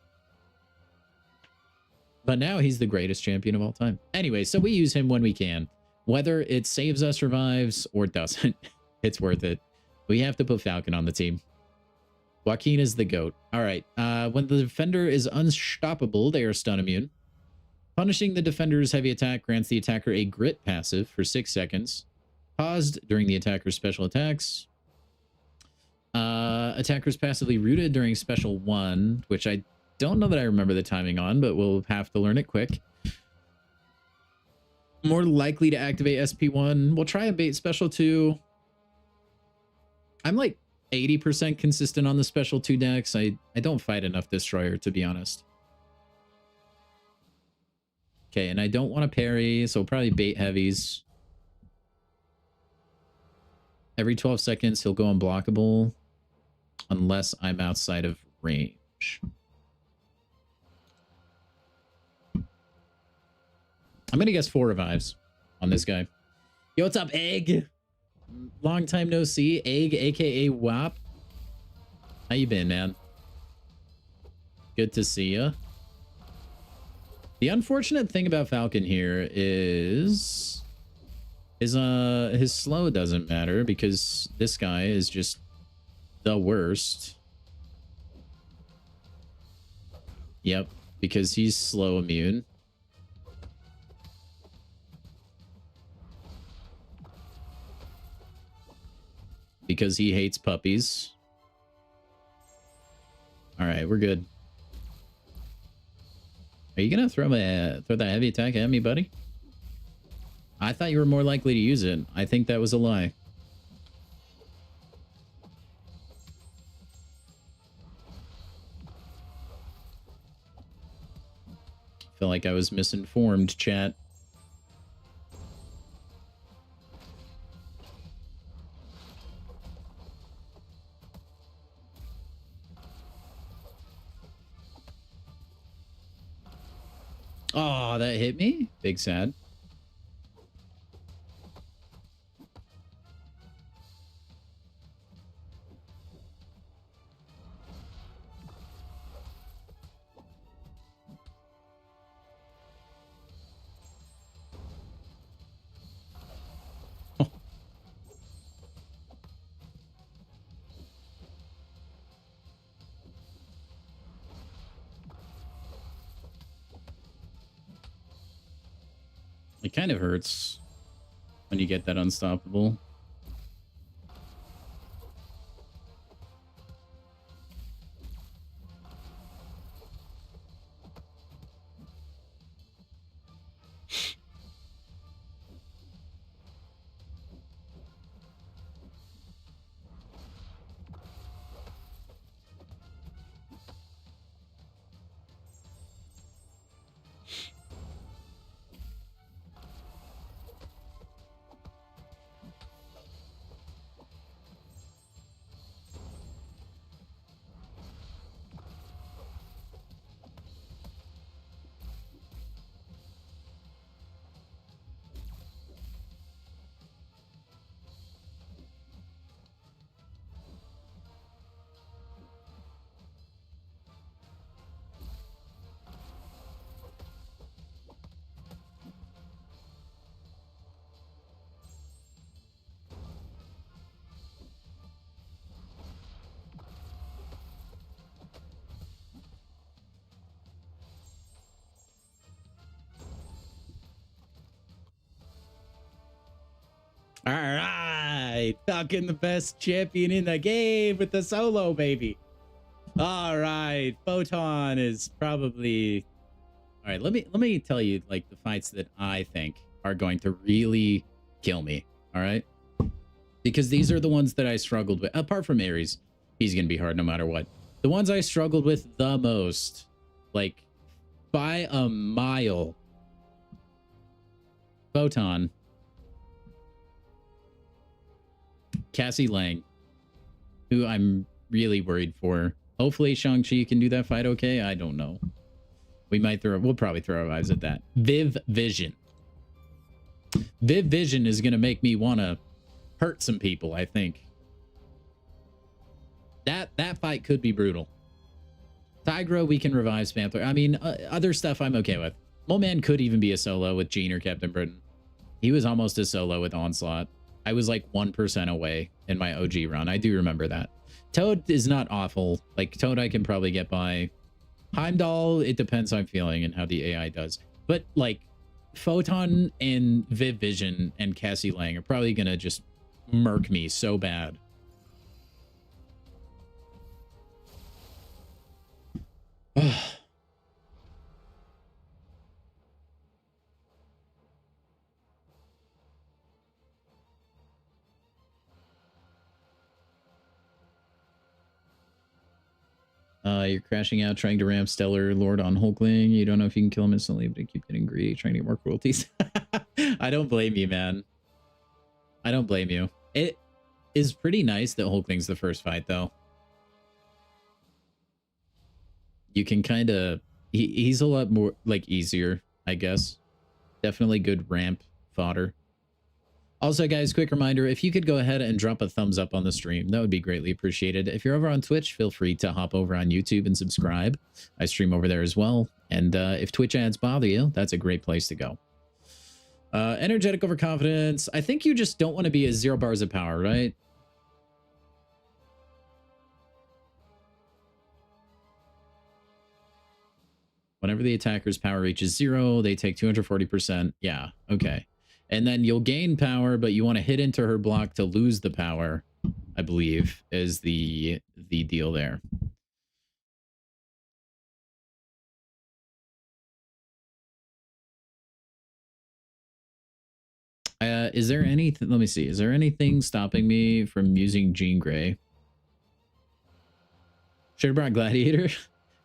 But now he's the greatest champion of all time. Anyway, so we use him when we can. Whether it saves us, revives, or doesn't, it's worth it. We have to put Falcon on the team. Joaquin is the GOAT. All right. When the defender is unstoppable, they are stun immune. Punishing the defender's heavy attack grants the attacker a grit passive for 6 seconds. Paused during the attacker's special attacks. Attackers passively rooted during special 1, which I don't know that I remember the timing on, but we'll have to learn it quick. More likely to activate SP1. We'll try a bait special 2. I'm like 80% consistent on the special 2 decks. I don't fight enough Destroyer, to be honest. Okay, and I don't want to parry, so probably bait heavies. Every 12 seconds, he'll go unblockable unless I'm outside of range. I'm going to guess 4 revives on this guy. Yo, what's up, Egg? Long time no see. Egg, aka WAP. How you been, man? Good to see ya. The unfortunate thing about Falcon here is his slow doesn't matter because this guy is just the worst. Yep, because he's slow immune. Because he hates puppies. All right, we're good. Are you gonna throw that heavy attack at me, buddy? I thought you were more likely to use it. I think that was a lie. Feel like I was misinformed, chat. Oh, that hit me? Big sad. It kind of hurts when you get that unstoppable. All right. Talking the best champion in the game with the solo, baby. All right. Photon is probably... All right, let me tell you, like, the fights that I think are going to really kill me, all right? Because these are the ones that I struggled with. Apart from Ares, he's going to be hard no matter what. The ones I struggled with the most, like, by a mile. Photon. Cassie Lang, who I'm really worried for. Hopefully Shang-Chi can do that fight okay. I don't know. We'll probably throw our eyes at that. Viv Vision. Viv Vision is going to make me want to hurt some people, I think. That fight could be brutal. Tigra, we can revive Spamthler. I mean, other stuff I'm okay with. Mole Man could even be a solo with Jean or Captain Britain. He was almost a solo with Onslaught. I was like 1% away in my OG run. I do remember that. Toad is not awful. Like, Toad I can probably get by. Heimdall, it depends how I'm feeling and how the AI does. But, like, Photon and Viv Vision and Cassie Lang are probably going to just murk me so bad. You're crashing out, trying to ramp Stellar Lord on Hulkling. You don't know if you can kill him instantly, but you keep getting greedy, trying to get more cruelties. I don't blame you, man. I don't blame you. It is pretty nice that Hulkling's the first fight, though. You can kind of... He's a lot more, like, easier, I guess. Definitely good ramp fodder. Also, guys, quick reminder, if you could go ahead and drop a thumbs up on the stream, that would be greatly appreciated. If you're over on Twitch, feel free to hop over on YouTube and subscribe. I stream over there as well. And if Twitch ads bother you, that's a great place to go. Energetic overconfidence. I think you just don't want to be a 0 bars of power, right? Whenever the attacker's power reaches 0, they take 240%. Yeah, okay. And then you'll gain power, but you want to hit into her block to lose the power, I believe, is the deal there. Is there anything... Let me see. Is there anything stopping me from using Jean Grey? Should have brought Gladiator.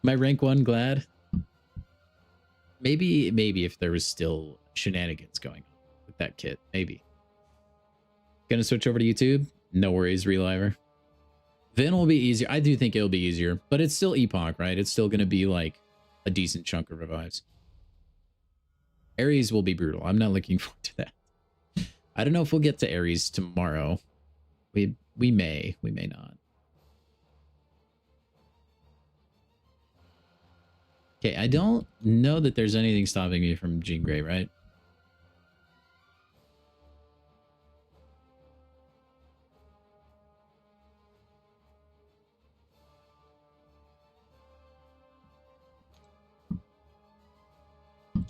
My rank 1 Glad. Maybe if there was still shenanigans going on with that kit. Maybe. Gonna switch over to YouTube? No worries, Reliver. Vin will be easier. I do think it'll be easier, but it's still Epoch, right? It's still gonna be like a decent chunk of revives. Ares will be brutal. I'm not looking forward to that. I don't know if we'll get to Ares tomorrow. We may not. Okay, I don't know that there's anything stopping me from Jean Grey, right?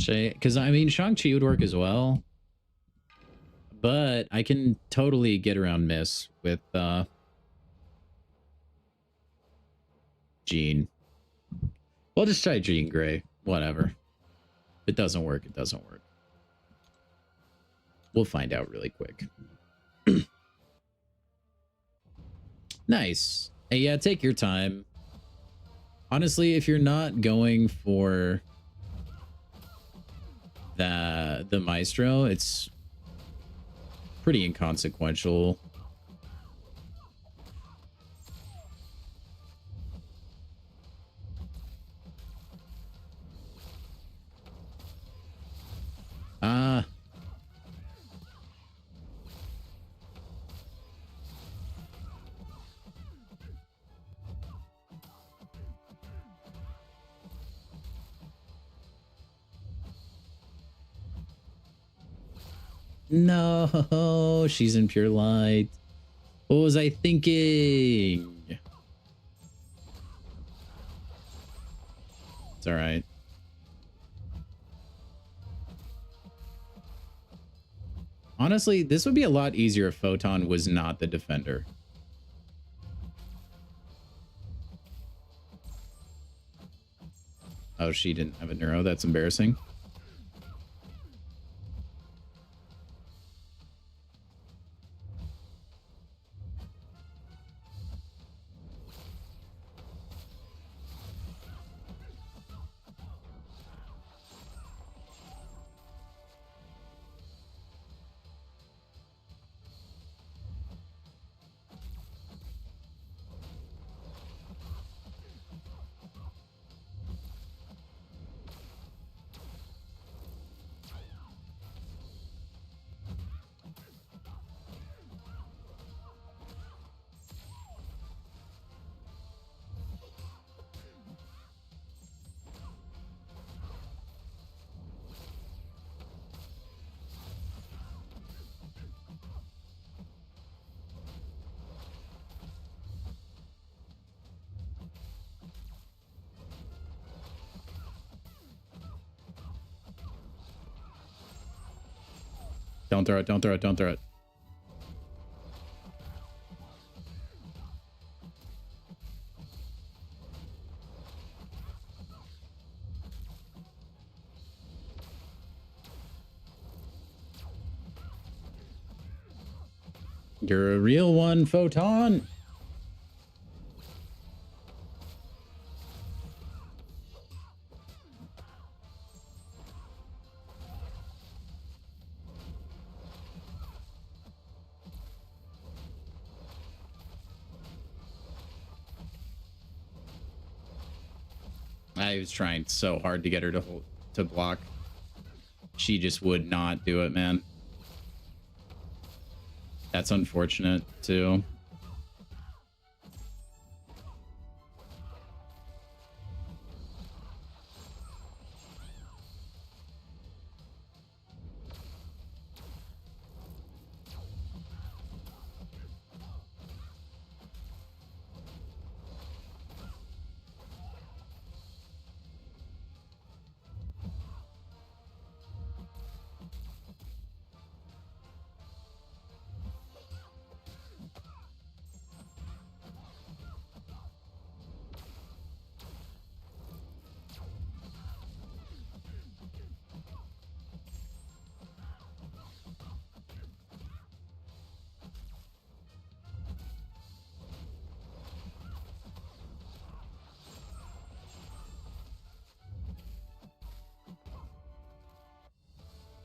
Because, I mean, Shang-Chi would work as well. But I can totally get around Miss with Jean. We'll just try Jean Grey. Whatever. If it doesn't work, it doesn't work. We'll find out really quick. Nice. Hey, yeah, take your time. Honestly, if you're not going for the Maestro, it's pretty inconsequential. No, she's in pure light. What was I thinking? It's all right. Honestly, this would be a lot easier if Photon was not the defender. Oh, she didn't have a neuro. That's embarrassing. Don't throw it, don't throw it, don't throw it. You're a real one, Photon. I was trying so hard to get her to block. She just would not do it, man. That's unfortunate, too.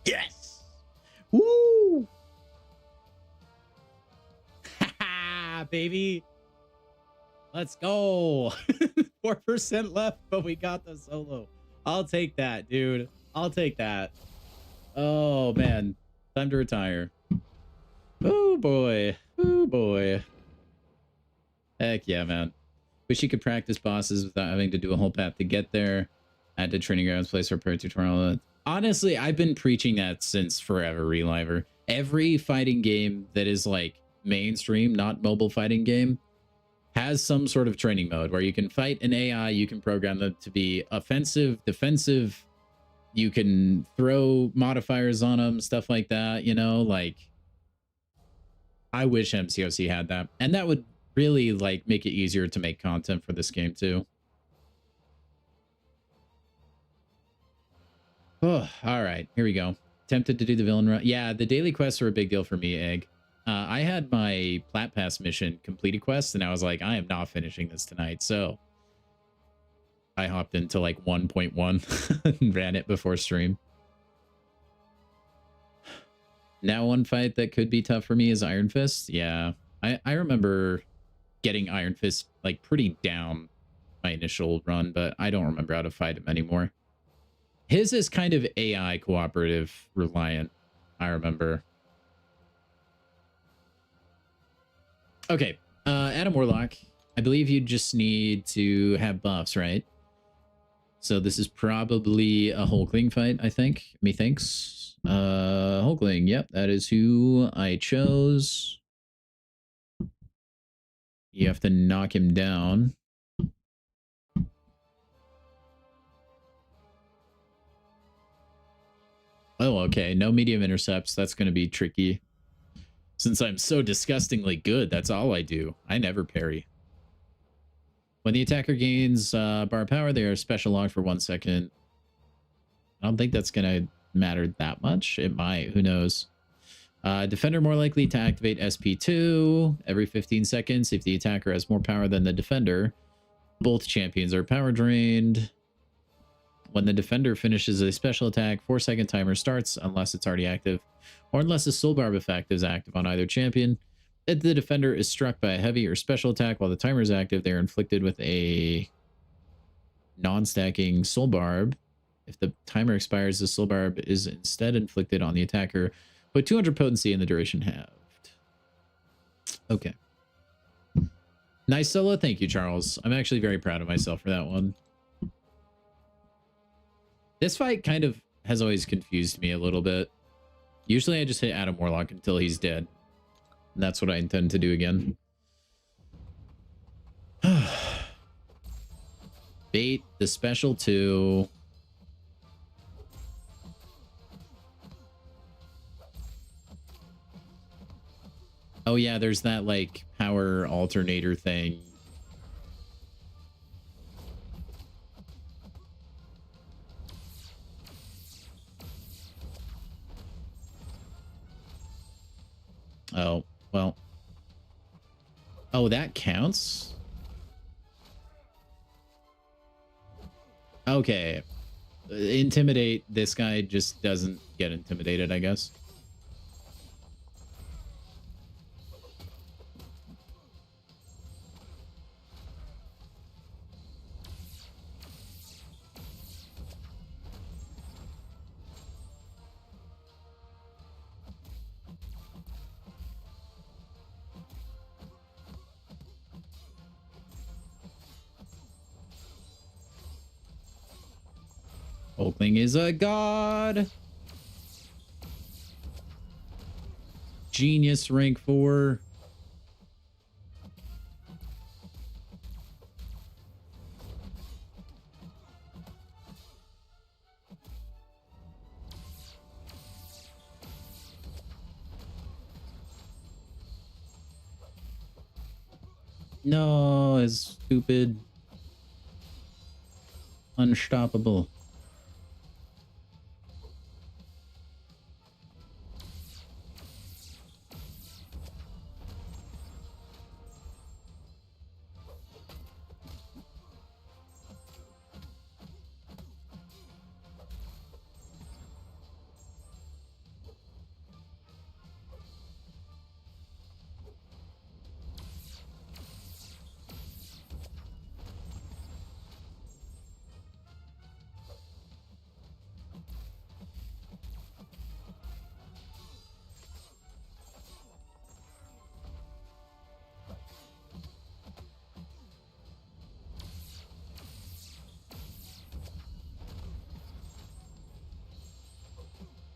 Yes! Woo! Ha baby! Let's go! 4% left, but we got the solo. I'll take that, dude. I'll take that. Oh, man. Time to retire. Oh, boy. Oh, boy. Heck yeah, man. Wish you could practice bosses without having to do a whole path to get there. Add to training grounds, place for prayer tutorial. Honestly, I've been preaching that since forever, Reliver. Every fighting game that is like mainstream, not mobile fighting game, has some sort of training mode where you can fight an AI, you can program them to be offensive, defensive, you can throw modifiers on them, stuff like that, you know, like I wish MCOC had that. And that would really like make it easier to make content for this game too. Oh, all right, here we go. Tempted to do the villain run. Yeah, the daily quests are a big deal for me, Egg. I had my Plat Pass mission completed quest, and I was like, I am not finishing this tonight. So I hopped into like 1.1 and ran it before stream. Now one fight that could be tough for me is Iron Fist. Yeah, I remember getting Iron Fist like pretty down my initial run, but I don't remember how to fight him anymore. His is kind of AI cooperative reliant, I remember. Okay, Adam Warlock, I believe you just need to have buffs, right? So this is probably a Hulkling fight, I think. Methinks. Hulkling, yep, that is who I chose. You have to knock him down. Oh, okay. No medium intercepts. That's going to be tricky. Since I'm so disgustingly good, that's all I do. I never parry. When the attacker gains bar power, they are special locked for 1 second. I don't think that's going to matter that much. It might. Who knows? Defender more likely to activate SP2 every 15 seconds if the attacker has more power than the defender. Both champions are power drained. When the defender finishes a special attack, 4-second timer starts unless it's already active, or unless a soul barb effect is active on either champion. If the defender is struck by a heavy or special attack while the timer is active, they are inflicted with a non-stacking soul barb. If the timer expires, the soul barb is instead inflicted on the attacker, but 200 potency in the duration halved. Okay. Nice solo. Thank you, Charles. I'm actually very proud of myself for that one. This fight kind of has always confused me a little bit. Usually I just hit Adam Warlock until he's dead. And that's what I intend to do again. Bait the special 2. Oh yeah, there's that like power alternator thing. Oh, well. Oh, that counts? Okay. Intimidate. This guy just doesn't get intimidated, I guess. Hulkling is a god. Genius rank 4. No, it's stupid. Unstoppable.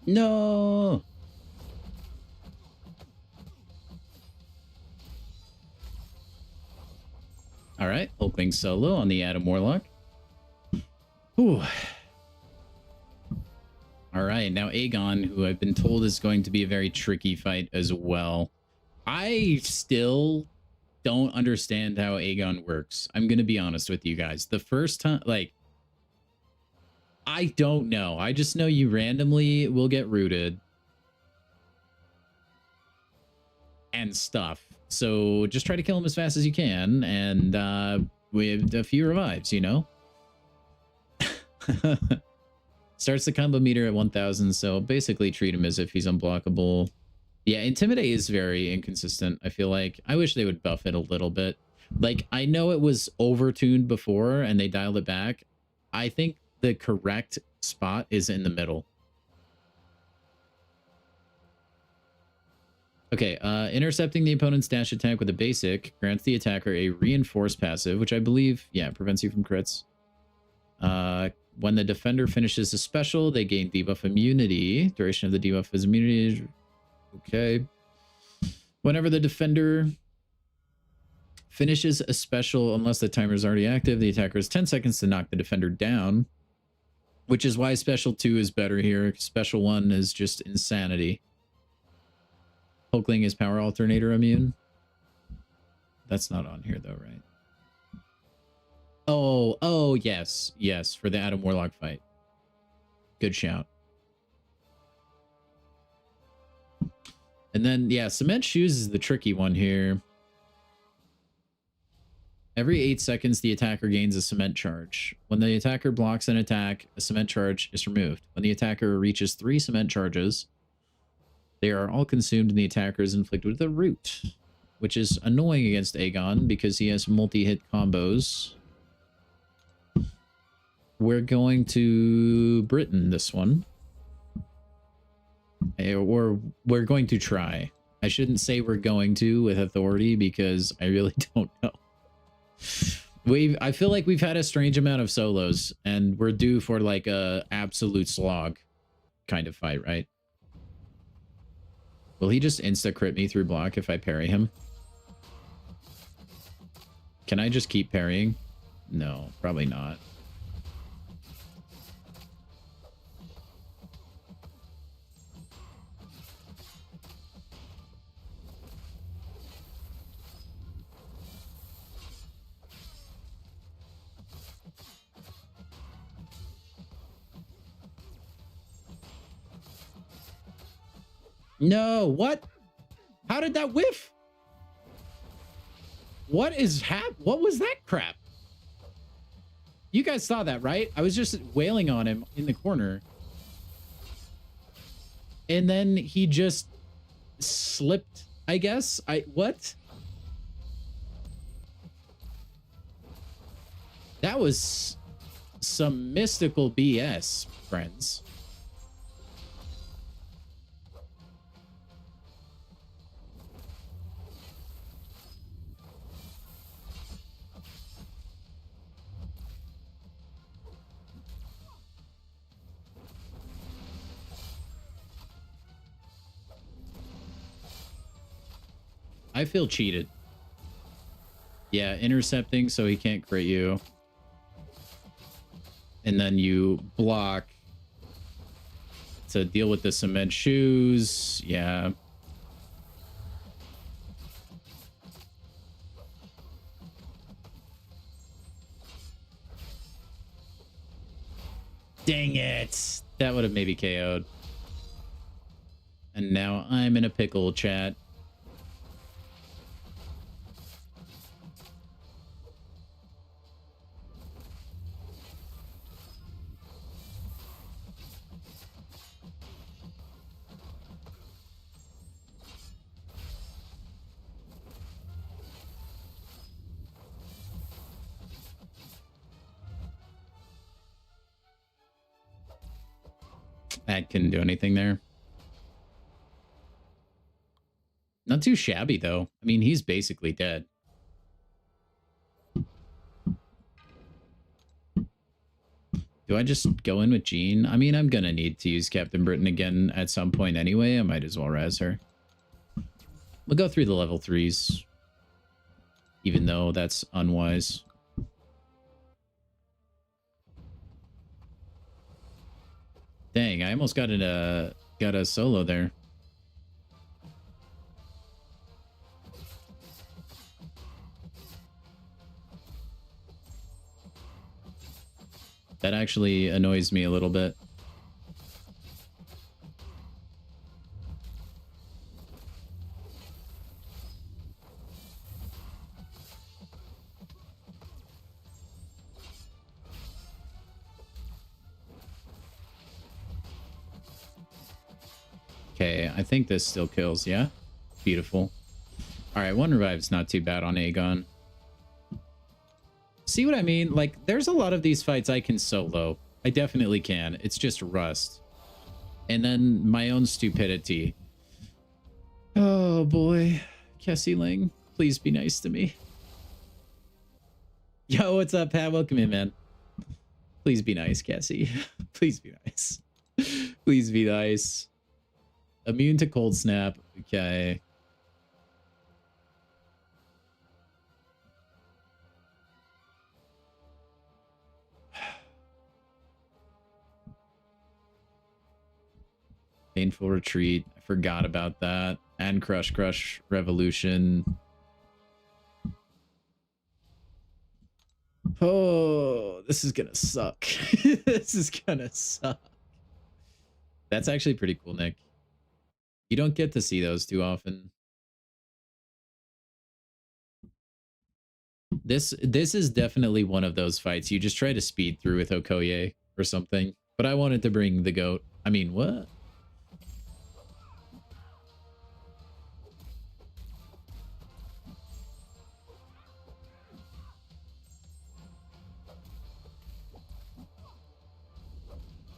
No. All right, Hulkling solo on the Adam Warlock. Whew. All right, now Aegon, who I've been told is going to be a very tricky fight as well. I still don't understand how Aegon works. I'm going to be honest with you guys. The first time, like, I don't know. I just know you randomly will get rooted and stuff. So just try to kill him as fast as you can. And we have a few revives, you know? Starts the combo meter at 1000. So basically treat him as if he's unblockable. Yeah, Intimidate is very inconsistent. I feel like I wish they would buff it a little bit. Like, I know it was overtuned before and they dialed it back. I think the correct spot is in the middle. Okay, intercepting the opponent's dash attack with a basic grants the attacker a reinforced passive, which I believe, yeah, prevents you from crits. When the defender finishes a special, they gain debuff immunity. Duration of the debuff is immunity. Okay. Whenever the defender finishes a special, unless the timer is already active, the attacker has 10 seconds to knock the defender down. Which is why Special 2 is better here. Special 1 is just insanity. Hulkling is Power Alternator immune. That's not on here though, right? Oh, yes. Yes, for the Adam Warlock fight. Good shout. And then, yeah, Cement Shoes is the tricky one here. Every 8 seconds, the attacker gains a cement charge. When the attacker blocks an attack, a cement charge is removed. When the attacker reaches 3 cement charges, they are all consumed and the attacker is inflicted with a root, which is annoying against Aegon because he has multi-hit combos. We're going to Britain this one. Or we're going to try. I shouldn't say we're going to with authority because I really don't know. I feel like we've had a strange amount of solos and we're due for like a absolute slog kind of fight, right? Will he just insta-crit me through block if I parry him? Can I just keep parrying? No, probably not. No, what? How did that whiff? What was that crap? You guys saw that, right? I was just wailing on him in the corner. And then he just slipped, I guess. What? That was some mystical BS, friends. I feel cheated. Yeah, intercepting so he can't crit you. And then you block to deal with the cement shoes. Yeah. Dang it. That would have maybe KO'd. And now I'm in a pickle, chat. That couldn't do anything there. Not too shabby, though. I mean, he's basically dead. Do I just go in with Jean? I mean, I'm gonna need to use Captain Britain again at some point anyway. I might as well razz her. We'll go through the level 3s. Even though that's unwise. Dang, I almost got a solo there. That actually annoys me a little bit. Okay, I think this still kills, yeah? Beautiful. Alright, 1 revive's not too bad on Aegon. See what I mean? Like, there's a lot of these fights I can solo. I definitely can. It's just rust. And then my own stupidity. Oh, boy. Cassie Lang, please be nice to me. Yo, what's up, Pat? Welcome in, man. Please be nice, Cassie. Please be nice. Please be nice. Immune to cold snap. Okay. Painful Retreat. I forgot about that. And Crush Revolution. Oh, this is gonna suck. This is gonna suck. That's actually pretty cool, Nick. You don't get to see those too often. This is definitely one of those fights you just try to speed through with Okoye or something. But I wanted to bring the goat. I mean, what?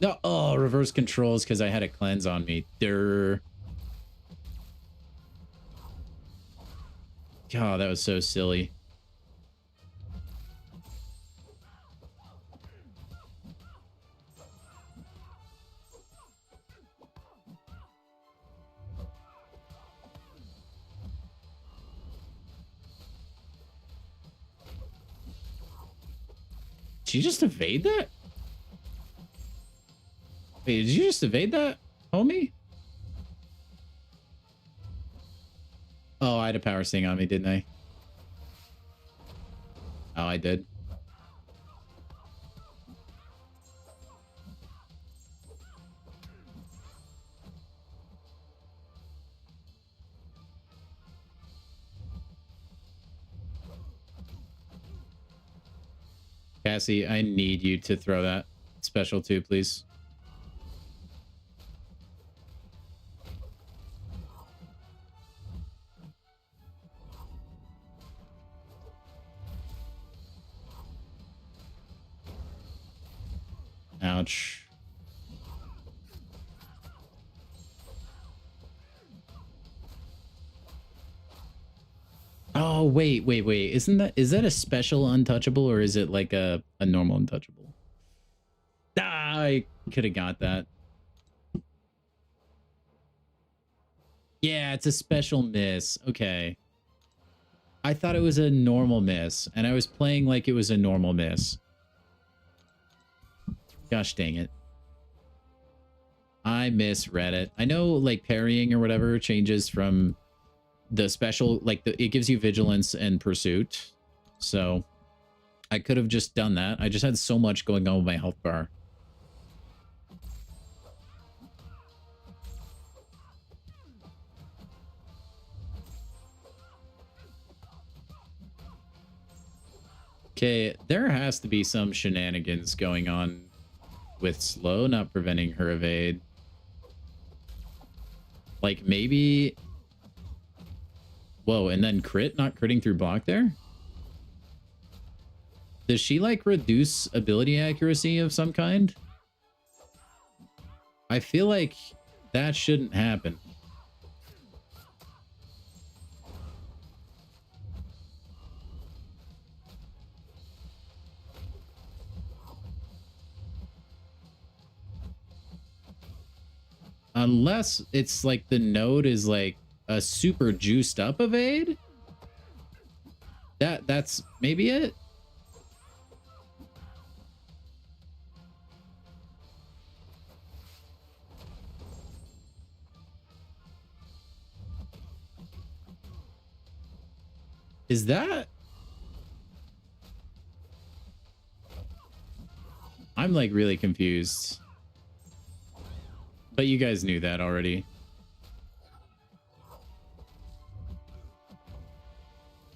No, oh, reverse controls because I had a cleanse on me. Durr. God, that was so silly. Did you just evade that? Wait, did you just evade that, homie? Oh, I had a power sting on me, didn't I? Oh, I did. Cassie, I need you to throw that special too, please. Ouch. Oh, wait. Is that a special untouchable or is it like a normal untouchable? Ah, I could have got that. Yeah, it's a special miss. Okay. I thought it was a normal miss, and I was playing like it was a normal miss. Gosh dang it. I misread it. I know like parrying or whatever changes from the special, like it gives you vigilance and pursuit. So I could have just done that. I just had so much going on with my health bar. Okay, there has to be some shenanigans going on with slow not preventing her evade. Like maybe... Whoa, and then crit not critting through block there? Does she like reduce ability accuracy of some kind? I feel like that shouldn't happen. Unless it's like the node is like a super juiced up evade. That's maybe it. Is that? I'm like really confused. But you guys knew that already.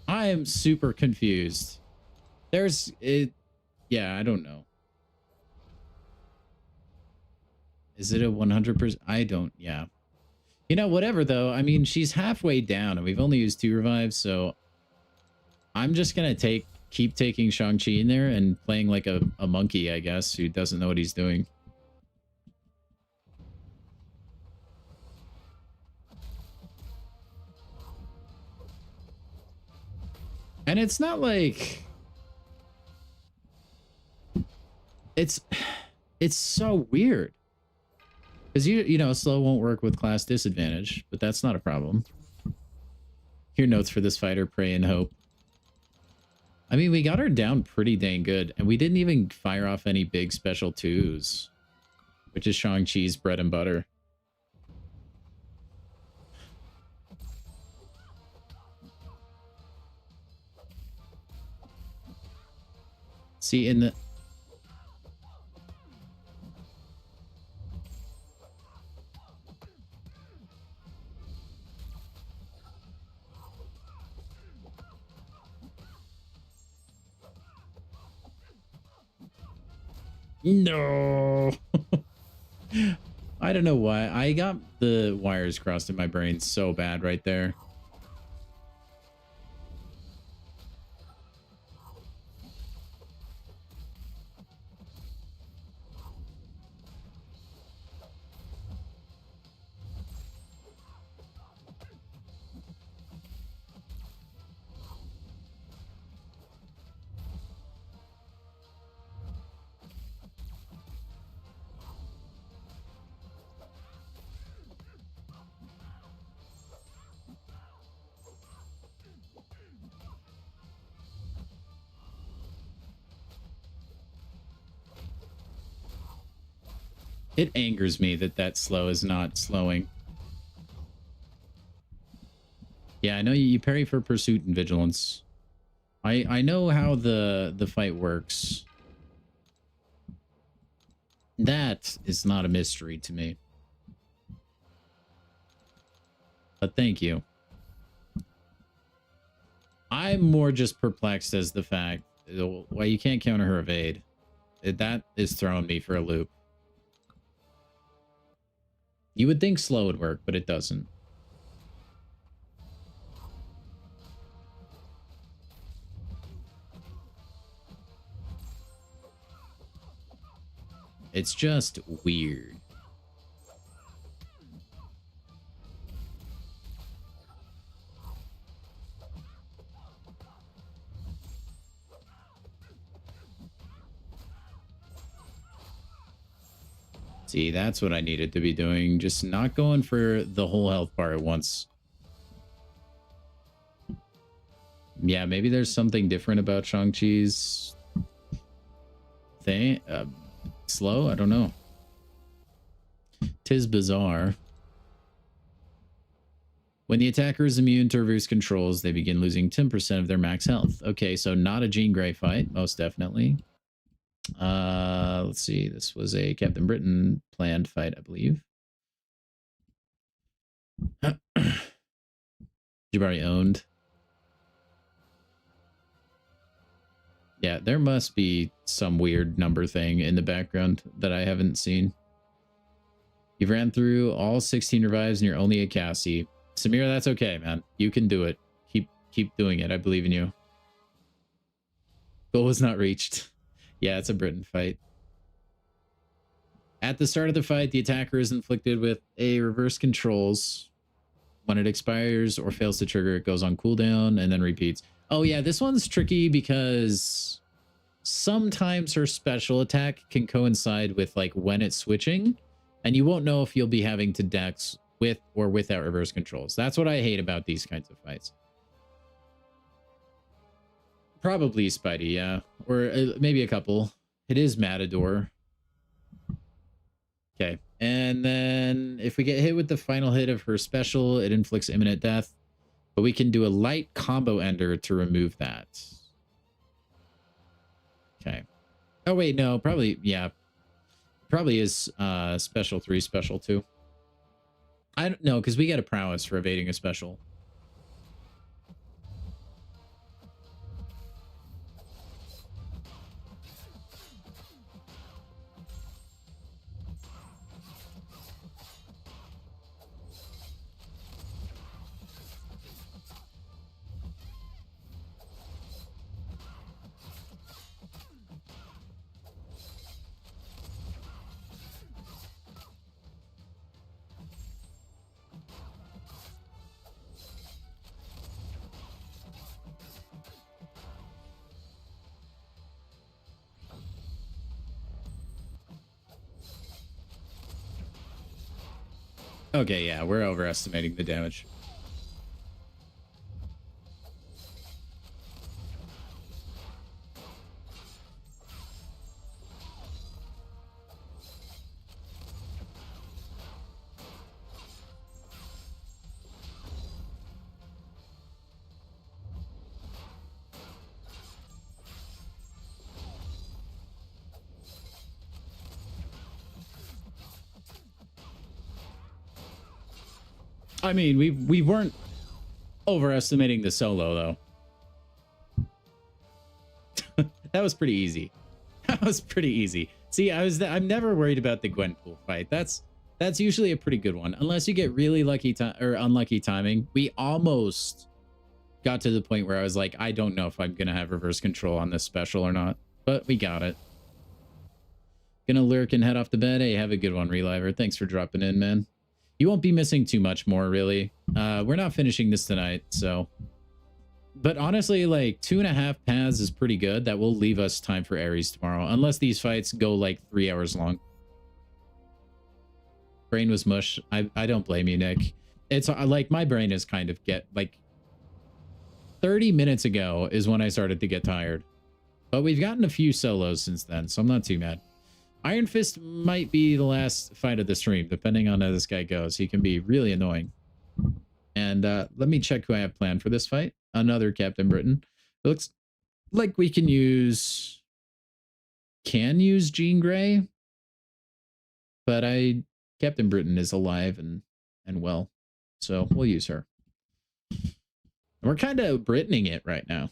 I am super confused. There's it. Yeah, I don't know. Is it a 100%? I don't. Yeah. You know, whatever though. I mean, she's halfway down and we've only used 2 revives. So I'm just going to keep taking Shang-Chi in there and playing like a monkey, I guess, who doesn't know what he's doing. And it's not like it's so weird because you know slow won't work with class disadvantage, but that's not a problem. Here, notes for this fighter: pray and hope. I mean, we got her down pretty dang good, and we didn't even fire off any big special 2s, which is Shang-Chi's bread and butter. See, in the... No. I don't know why. I got the wires crossed in my brain so bad right there. It angers me that that slow is not slowing. Yeah, I know you parry for pursuit and vigilance. I know how the fight works. That is not a mystery to me. But thank you. I'm more just perplexed as the fact why you can't counter her evade. That is throwing me for a loop. You would think slow would work, but it doesn't. It's just weird. See, that's what I needed to be doing. Just not going for the whole health bar at once. Yeah, maybe there's something different about Shang-Chi's thing. Slow? I don't know. 'Tis bizarre. When the attacker is immune to reverse controls, they begin losing 10% of their max health. Okay, so not a Jean Grey fight, most definitely. Let's see. This was a Captain Britain planned fight, I believe. Jabari owned. Yeah, there must be some weird number thing in the background that I haven't seen. You've ran through all 16 revives and you're only a Cassie. Samira, that's okay, man. You can do it. Keep doing it. I believe in you. Goal was not reached. Yeah, it's a Britain fight. At the start of the fight, the attacker is inflicted with a reverse controls. When it expires or fails to trigger, it goes on cooldown and then repeats. Oh yeah, this one's tricky because sometimes her special attack can coincide with like when it's switching, and you won't know if you'll be having to dex with or without reverse controls. That's what I hate about these kinds of fights. Probably Spidey, yeah. Or maybe a couple. It is Matador. Okay. And then if we get hit with the final hit of her special, it inflicts imminent death. But we can do a light combo ender to remove that. Okay. Oh, wait, no. Probably, yeah. Probably is special 3, special 2. I don't know, because we get a prowess for evading a special. Okay, yeah, we're overestimating the damage. I mean, we weren't overestimating the solo though. That was pretty easy. That was pretty easy. See, I'm never worried about the Gwenpool fight. That's usually a pretty good one, unless you get really lucky or unlucky timing. We almost got to the point where I was like, I don't know if I'm gonna have reverse control on this special or not, but we got it. Gonna lurk and head off to bed. Hey, have a good one, Reliver. Thanks for dropping in, man. You won't be missing too much more, really. We're not finishing this tonight, so. But honestly, like 2.5 paths is pretty good. That will leave us time for Ares tomorrow, unless these fights go like 3 hours long. Brain was mush. I don't blame you, Nick. It's like my brain is kind of like 30 minutes ago is when I started to get tired. But we've gotten a few solos since then, so I'm not too mad. Iron Fist might be the last fight of the stream, depending on how this guy goes. He can be really annoying. And let me check who I have planned for this fight. Another Captain Britain. It looks like we can use Jean Grey. But Captain Britain is alive and well. So we'll use her. And we're kind of Britaning it right now.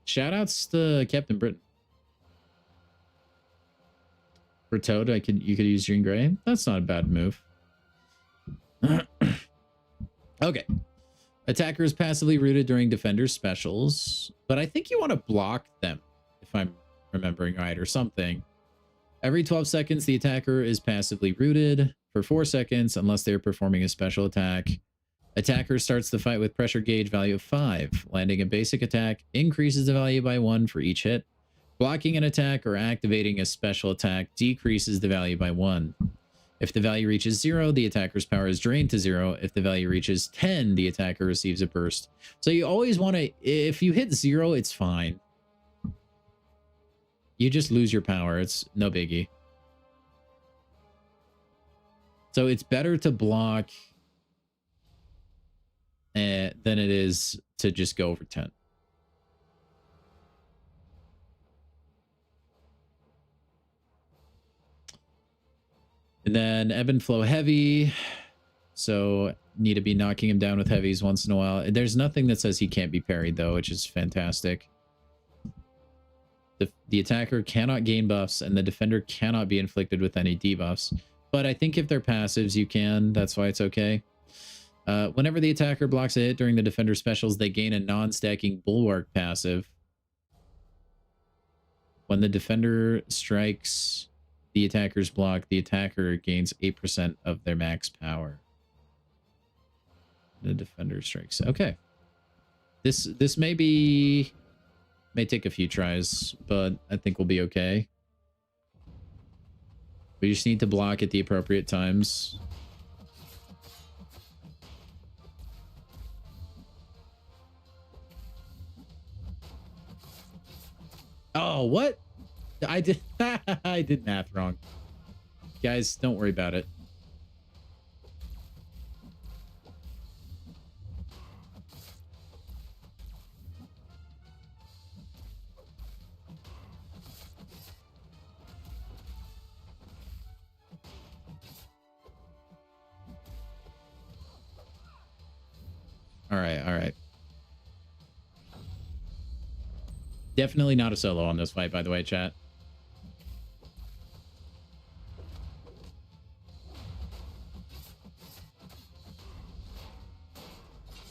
Shoutouts to Captain Britain. For Toad, you could use Jean Grey. That's not a bad move. Okay. Attacker is passively rooted during defender's specials, but I think you want to block them, if I'm remembering right, or something. Every 12 seconds, the attacker is passively rooted for 4 seconds unless they're performing a special attack. Attacker starts the fight with pressure gauge value of 5. Landing a basic attack increases the value by 1 for each hit. Blocking an attack or activating a special attack decreases the value by 1. If the value reaches 0, the attacker's power is drained to 0. If the value reaches 10, the attacker receives a burst. So you always want to, if you hit 0, it's fine. You just lose your power. It's no biggie. So it's better to block than it is to just go over 10. And then ebb and flow heavy. So need to be knocking him down with heavies once in a while. There's nothing that says he can't be parried though, which is fantastic. The attacker cannot gain buffs and the defender cannot be inflicted with any debuffs. But I think if they're passives, you can. That's why it's okay. Whenever the attacker blocks a hit during the defender specials, they gain a non-stacking bulwark passive. When the defender strikes the attacker's block, the attacker gains 8% of their max power. The defender strikes. Okay. This may take a few tries, but I think we'll be okay. We just need to block at the appropriate times. Oh, what? I did I did math wrong. Guys, don't worry about it. All right. Definitely not a solo on this fight, by the way, chat.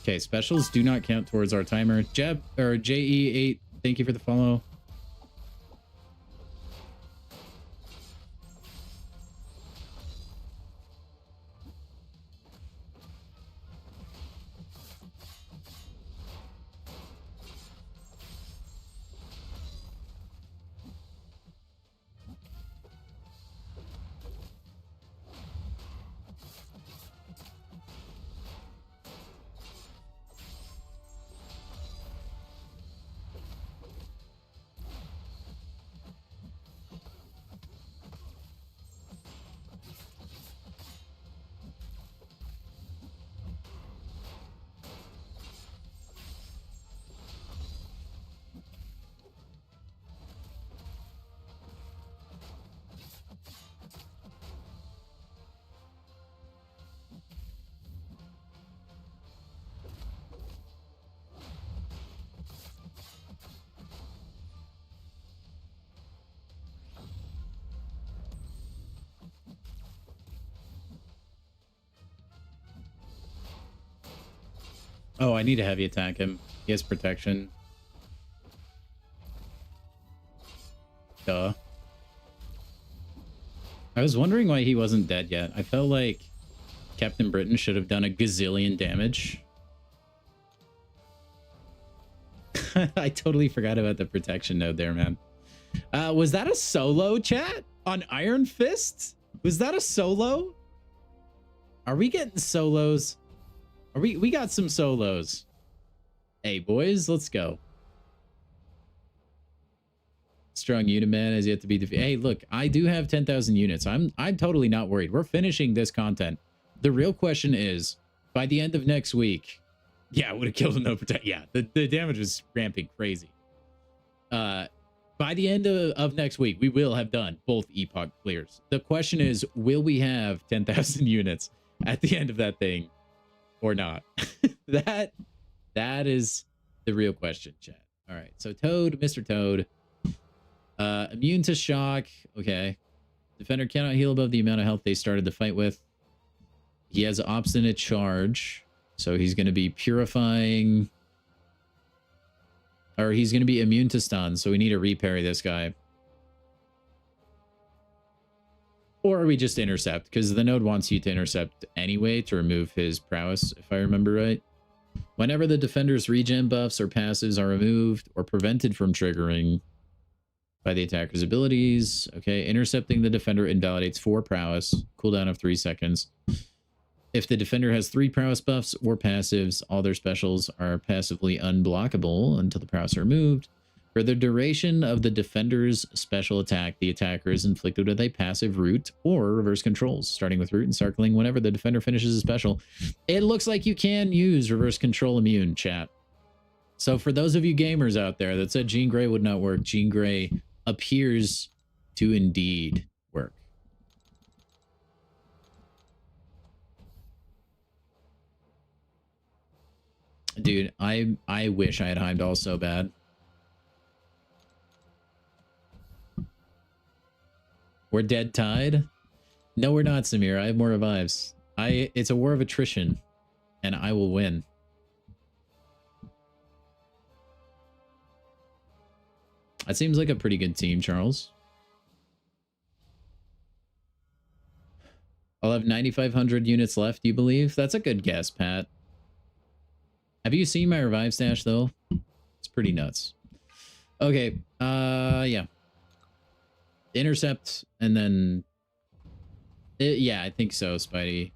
Okay, specials do not count towards our timer. Jeb or JE8, thank you for the follow. Oh, I need to heavy attack him. He has protection. Duh. I was wondering why he wasn't dead yet. I felt like Captain Britain should have done a gazillion damage. I totally forgot about the protection node there, man. Was that a solo, chat? On Iron Fist? Was that a solo? Are we getting solos? Are we got some solos. Hey, boys, let's go. Strong unit man has yet to be defeated. Hey, look, I do have 10,000 units. I'm totally not worried. We're finishing this content. The real question is, by the end of next week, yeah, would have killed him, no protect. Yeah, the damage is ramping crazy. By the end of next week, we will have done both Epoch clears. The question is, will we have 10,000 units at the end of that thing or not? that is the real question, chat. All right, so Toad, Mr. Toad. Immune to shock. Okay. Defender cannot heal above the amount of health they started the fight with. He has obstinate charge. So he's going to be purifying. Or he's going to be immune to stun. So we need to reparry this guy. Or we just intercept. Because the node wants you to intercept anyway to remove his prowess, if I remember right. Whenever the defender's regen buffs or passives are removed or prevented from triggering by the attacker's abilities. Okay, intercepting the defender invalidates 4 prowess, cooldown of 3 seconds. If the defender has 3 prowess buffs or passives, all their specials are passively unblockable until the prowess are removed. For the duration of the defender's special attack, the attacker is inflicted with a passive root or reverse controls, starting with root and circling whenever the defender finishes a special. It looks like you can use reverse control immune, chat. So for those of you gamers out there that said Jean Grey would not work, Jean Grey appears to indeed work. Dude, I wish I had Heimdall so bad. We're dead tied? No, we're not, Samir. I have more revives. It's a war of attrition, and I will win. That seems like a pretty good team, Charles. I'll have 9,500 units left, you believe? That's a good guess, Pat. Have you seen my revive stash, though? It's pretty nuts. Okay, yeah. Intercept, and then... yeah, I think so, Spidey.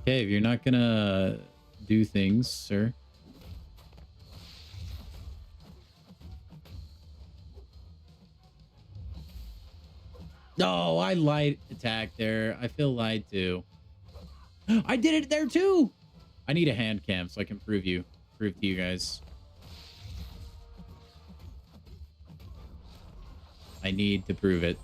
Okay, if you're not gonna do things, sir. No, I lied attack there. I feel lied to. I did it there too. I need a hand cam so I can prove to you guys. I need to prove it.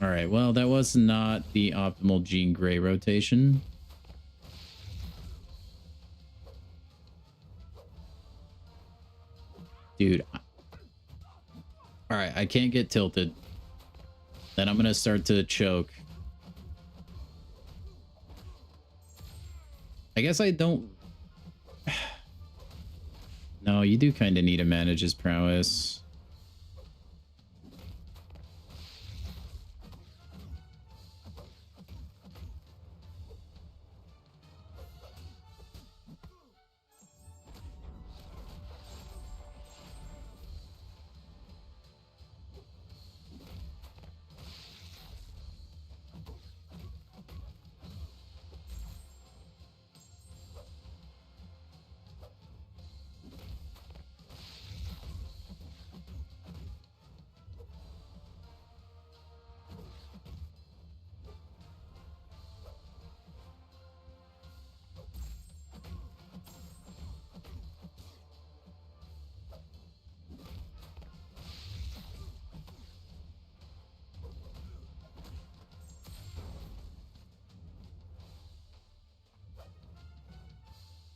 All right, well, that was not the optimal Jean Grey rotation. Dude. All right, I can't get tilted. Then I'm going to start to choke. I guess I don't... No, you do kind of need to manage his prowess.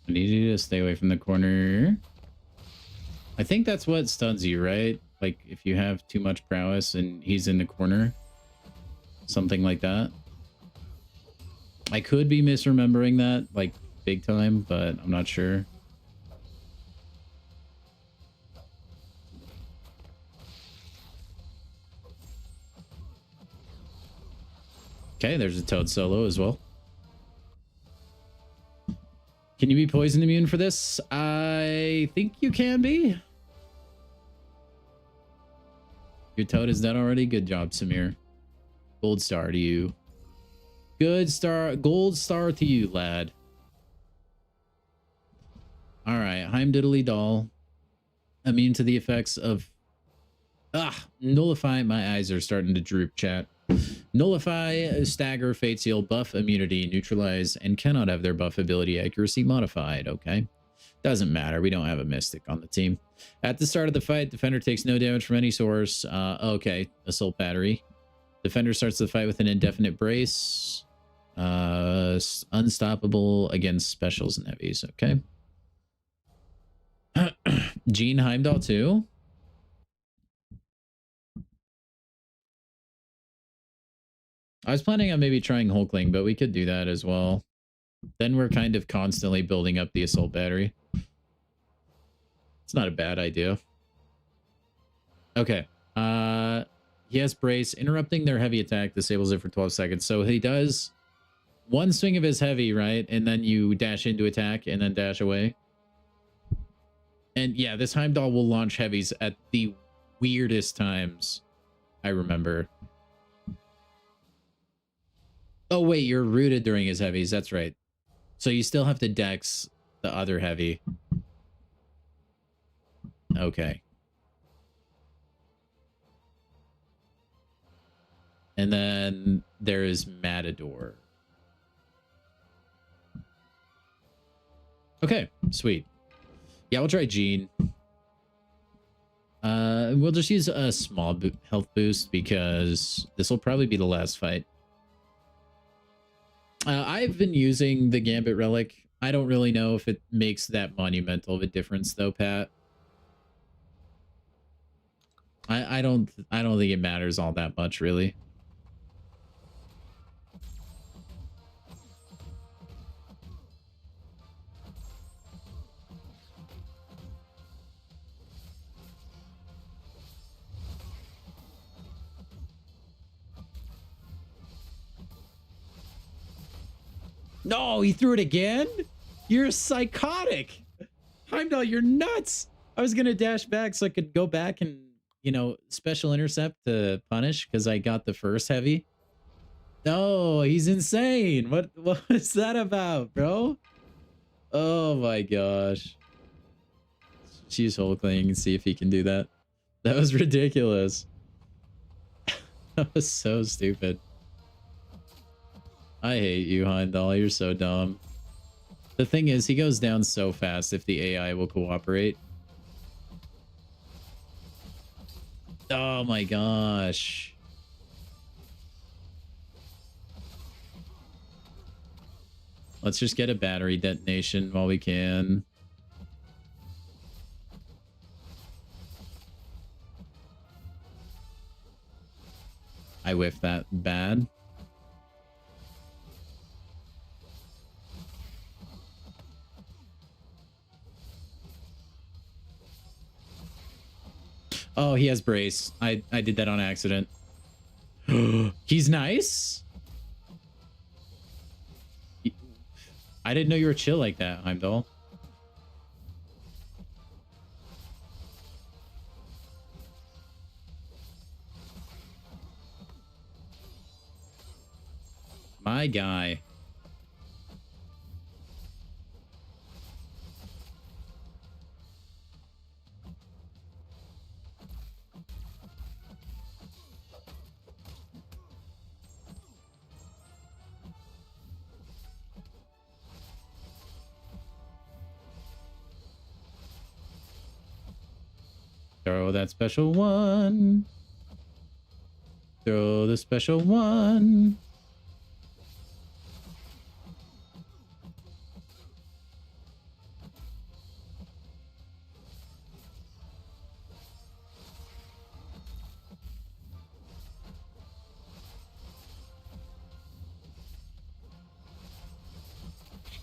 I need you to stay away from the corner. I think that's what stuns you, right? Like if you have too much prowess and he's in the corner. Something like that. I could be misremembering that, like, big time, but I'm not sure. Okay, there's a Toad solo as well. Can you be poison immune for this? I think you can be. Your Toad is dead already. Good job, Samir. Gold star to you. Good star. Gold star to you, lad. All right. Heimdall. Immune to the effects of... Nullify. My eyes are starting to droop, chat. Nullify, stagger, fate seal, buff immunity, neutralize, and cannot have their buff ability accuracy modified. Okay. Doesn't matter. We don't have a mystic on the team. At the start of the fight, defender takes no damage from any source. Okay. Assault battery. Defender starts the fight with an indefinite brace. Unstoppable against specials and heavies. Okay. Gene Heimdall too. I was planning on maybe trying Hulkling, but we could do that as well. Then we're kind of constantly building up the assault battery. It's not a bad idea. Okay. He has brace. Interrupting their heavy attack disables it for 12 seconds. So he does one swing of his heavy, right? And then you dash into attack and then dash away. And yeah, this Heimdall will launch heavies at the weirdest times I remember. Oh, wait, you're rooted during his heavies. That's right. So you still have to dex the other heavy. Okay. And then there is Matador. Okay, sweet. Yeah, we'll try Gene. We'll just use a small health boost because this will probably be the last fight. I've been using the Gambit Relic. I don't really know if it makes that monumental of a difference, though, Pat. I don't think it matters all that much, really. No, he threw it again? You're psychotic. Heimdall, you're nuts. I was going to dash back so I could go back and, you know, special intercept to punish because I got the first heavy. No, he's insane. What is that about, bro? Oh my gosh. Choose Hulkling and see if he can do that. That was ridiculous. That was so stupid. I hate you, Heimdall. You're so dumb. The thing is, he goes down so fast if the AI will cooperate. Oh my gosh. Let's just get a battery detonation while we can. I whiffed that bad. Oh, he has brace. I did that on accident. He's nice. I didn't know you were chill like that, Heimdall. My guy. Throw that special one. Throw the special one.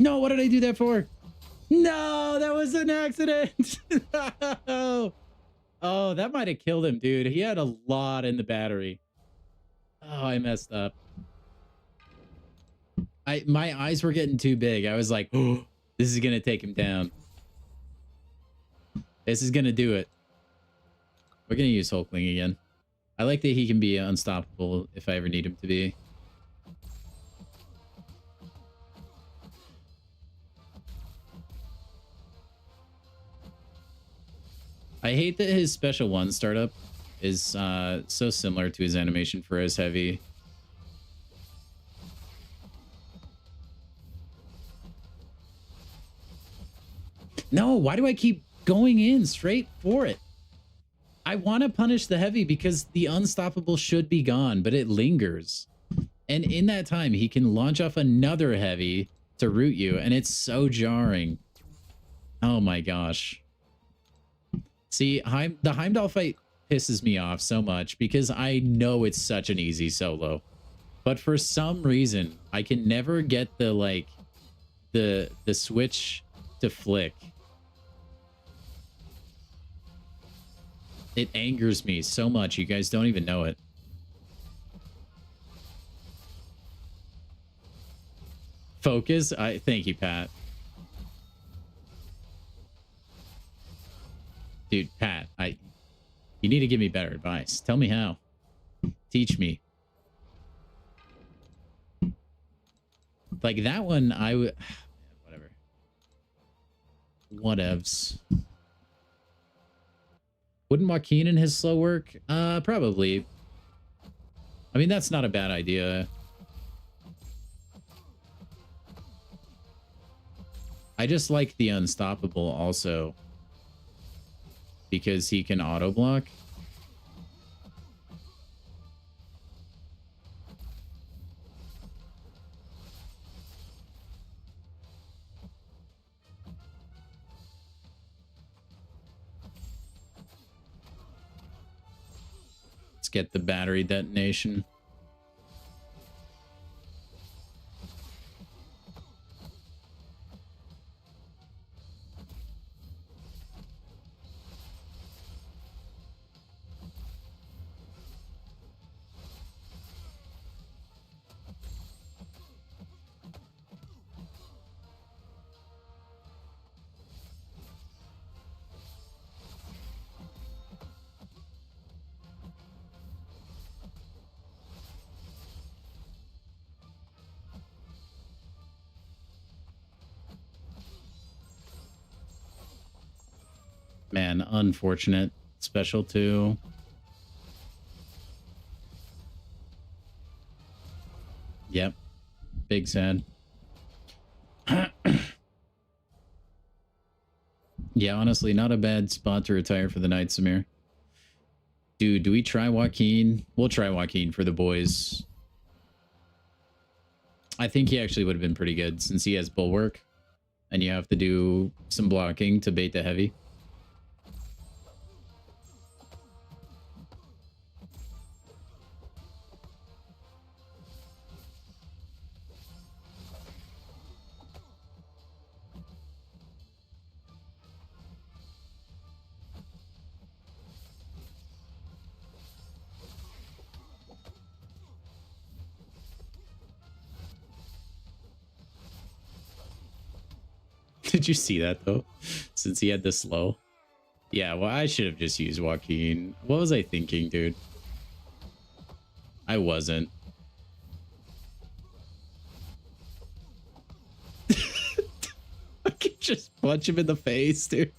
No, what did I do that for? No, that was an accident. No. Oh, that might have killed him, dude. He had a lot in the battery. Oh, I messed up. My eyes were getting too big. I was like, oh, this is gonna take him down. This is gonna do it. We're gonna use Hulkling again. I like that he can be unstoppable if I ever need him to be. I hate that his special one startup is so similar to his animation for his heavy. No, why do I keep going in straight for it? I want to punish the heavy because the unstoppable should be gone, but it lingers. And in that time, he can launch off another heavy to root you, and it's so jarring. Oh my gosh. See, the Heimdall fight pisses me off so much because I know it's such an easy solo. But for some reason, I can never get the, like, the switch to flick. It angers me so much. You guys don't even know it. Focus. Thank you, Pat. Dude, Pat, you need to give me better advice. Tell me how. Teach me. Like that one, I would whatever. Whatevs. Wouldn't Joaquin in his slow work? Probably. I mean, that's not a bad idea. I just like the unstoppable also because he can auto block. Let's get the battery detonation. Man, unfortunate. Special 2. Yep. Big sad. Yeah, honestly, not a bad spot to retire for the night, Samir. Dude, do we try Joaquin? We'll try Joaquin for the boys. I think he actually would have been pretty good since he has Bulwark. And you have to do some blocking to bait the heavy. Did you see that, though? Since he had the slow. Yeah, well, I should have just used Joaquin. What was I thinking, dude? I wasn't. I could just punch him in the face, dude.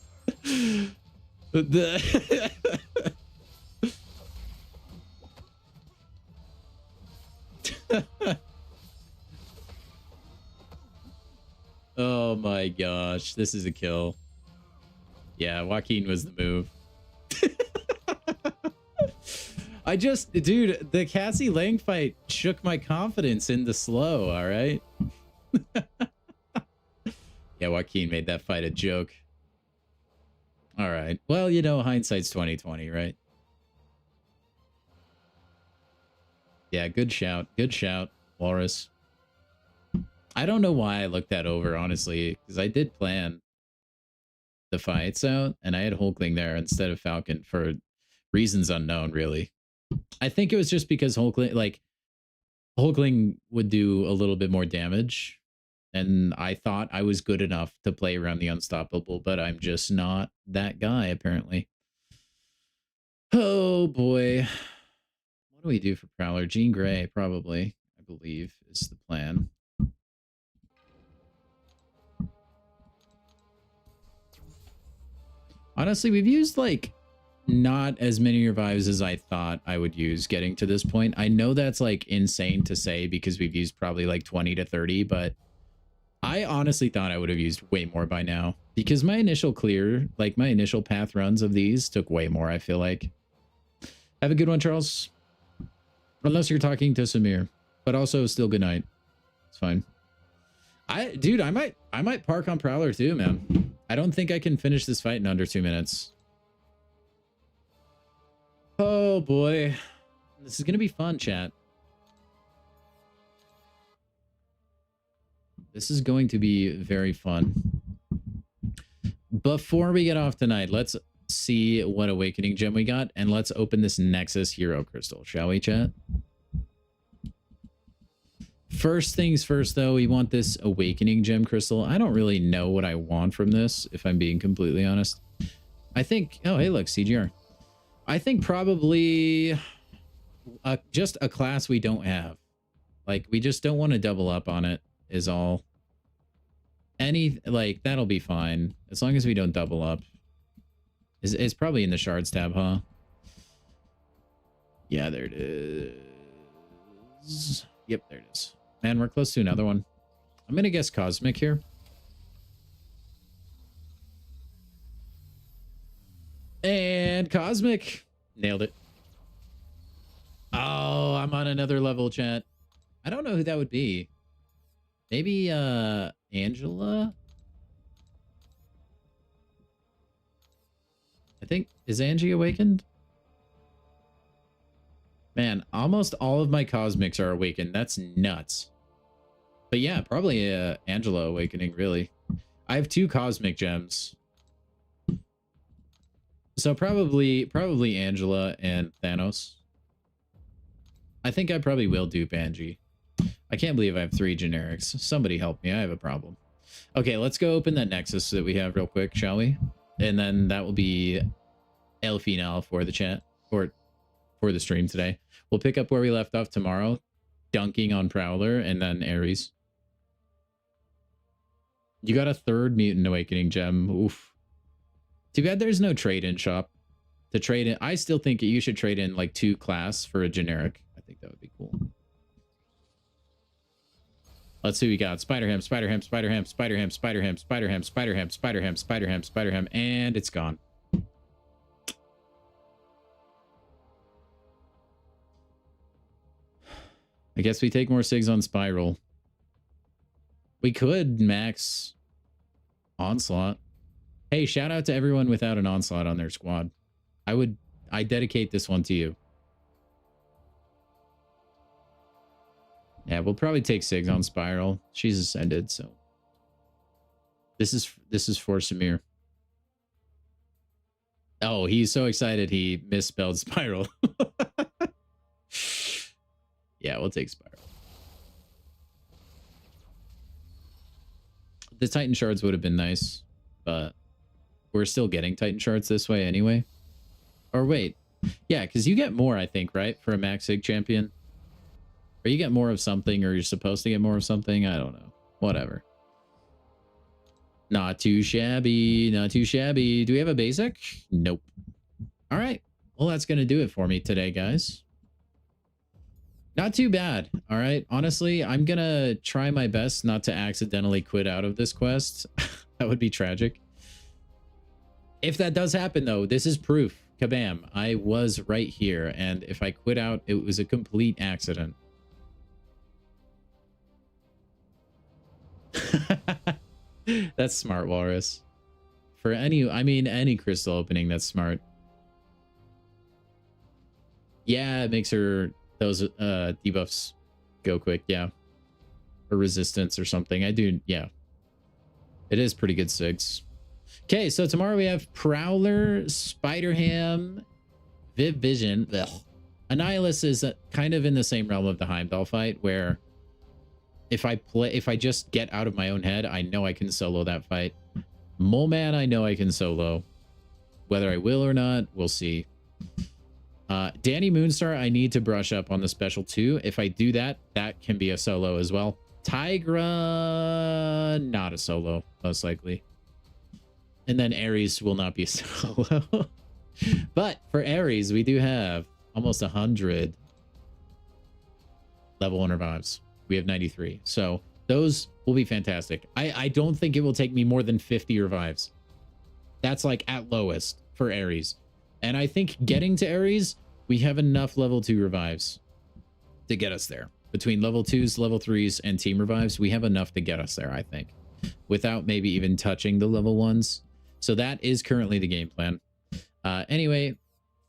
Oh my gosh, this is a kill. Yeah, Joaquin was the move. Dude, the Cassie Lang fight shook my confidence in the slow, all right? Yeah, Joaquin made that fight a joke. All right. Well, you know, hindsight's 20/20, right? Yeah, good shout. Good shout, Walrus. I don't know why I looked that over, honestly, because I did plan the fights out, and I had Hulkling there instead of Falcon for reasons unknown, really. I think it was just because Hulkling would do a little bit more damage, and I thought I was good enough to play around the Unstoppable, but I'm just not that guy, apparently. Oh, boy. What do we do for Prowler? Jean Grey, probably, I believe, is the plan. Honestly, we've used, like, not as many revives as I thought I would use getting to this point. I know that's, like, insane to say because we've used probably, like, 20 to 30, but I honestly thought I would have used way more by now because my initial clear, like, my initial path runs of these took way more, I feel like. Have a good one, Charles. Unless you're talking to Samir, but also still good night. It's fine. Dude, I might park on Prowler too, man. I don't think I can finish this fight in under 2 minutes. Oh boy. This is gonna be fun, chat. This is going to be very fun. Before we get off tonight, let's see what Awakening Gem we got, and let's open this Nexus Hero Crystal, shall we, chat? First things first, though, we want this Awakening Gem Crystal. I don't really know what I want from this, if I'm being completely honest. I think... Oh, hey, look, CGR. I think probably just a class we don't have. Like, we just don't want to double up on it, is all. Like, that'll be fine. As long as we don't double up. It's probably in the shards tab, huh? Yeah, there it is. Yep, there it is. Man, we're close to another one. I'm gonna guess Cosmic here. And Cosmic. Nailed it. Oh, I'm on another level, chat. I don't know who that would be. Maybe Angela? I think, is Angie awakened? Man, almost all of my Cosmics are awakened. That's nuts. But yeah, probably Angela awakening, really. I have 2 Cosmic Gems. So probably Angela and Thanos. I think I probably will dupe Angie. I can't believe I have 3 generics. Somebody help me. I have a problem. Okay, let's go open that Nexus that we have real quick, shall we? And then that will be El Final for the chat, or for the stream today. We'll pick up where we left off tomorrow, dunking on Prowler, and then Ares. You got a 3rd Mutant Awakening Gem. Oof. Too bad there's no trade-in shop to trade in. I still think you should trade in like 2 class for a generic. I think that would be cool. Let's see what we got. Spider-Ham, Spider-Ham, Spider-Ham, Spider-Ham, Spider-Ham, Spider-Ham, Spider-Ham, Spider-Ham, Spider-Ham, Spider-Ham, and it's gone. I guess we take more SIGs on Spiral. We could max Onslaught. Hey, shout out to everyone without an Onslaught on their squad. I dedicate this one to you. Yeah, we'll probably take SIGs on Spiral. She's ascended, so this is for Samir. Oh, he's so excited he misspelled Spiral. Yeah, we'll take Spiral. The Titan shards would have been nice, but we're still getting Titan shards this way anyway. Or wait, yeah, because you get more, I think, right, for a max SIG champion? Or you get more of something, or you're supposed to get more of something. I don't know. Whatever. Not too shabby. Not too shabby. Do we have a basic? Nope. All right. Well, that's going to do it for me today, guys. Not too bad. All right. Honestly, I'm going to try my best not to accidentally quit out of this quest. That would be tragic. If that does happen, though, this is proof. Kabam. I was right here. And if I quit out, it was a complete accident. That's smart, Walrus. For any crystal opening, that's smart. Yeah, it makes her those debuffs go quick, yeah. or resistance or something. I do, yeah. It is pretty good SIGs. Okay, so tomorrow we have Prowler, Spider-Ham, Viv Vision. Ugh. Annihilus is kind of in the same realm of the Heimdall fight, where if I just get out of my own head, I know I can solo that fight. Mole Man, I know I can solo. Whether I will or not, we'll see. Danny Moonstar, I need to brush up on the special too. If I do that, that can be a solo as well. Tigra, not a solo, most likely. And then Ares will not be a solo. But for Ares, we do have almost 100 level 1 revives. We have 93. So those will be fantastic. I don't think it will take me more than 50 revives. That's like at lowest for Ares. And I think getting to Ares, we have enough level 2 revives to get us there. Between level 2s, level 3s, and team revives, we have enough to get us there, I think, without maybe even touching the level 1s. So that is currently the game plan. Anyway,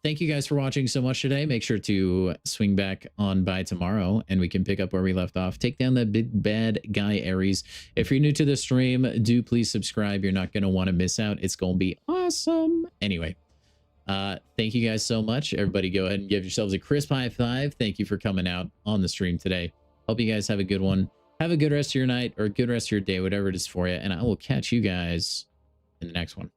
thank you guys for watching so much today. Make sure to swing back on by tomorrow and we can pick up where we left off. Take down that big bad guy Ares. If you're new to the stream, do please subscribe. You're not going to want to miss out. It's going to be awesome. Anyway, thank you guys so much. Everybody go ahead and give yourselves a crisp high five. Thank you for coming out on the stream today. Hope you guys have a good one. Have a good rest of your night or a good rest of your day, whatever it is for you. And I will catch you guys in the next one.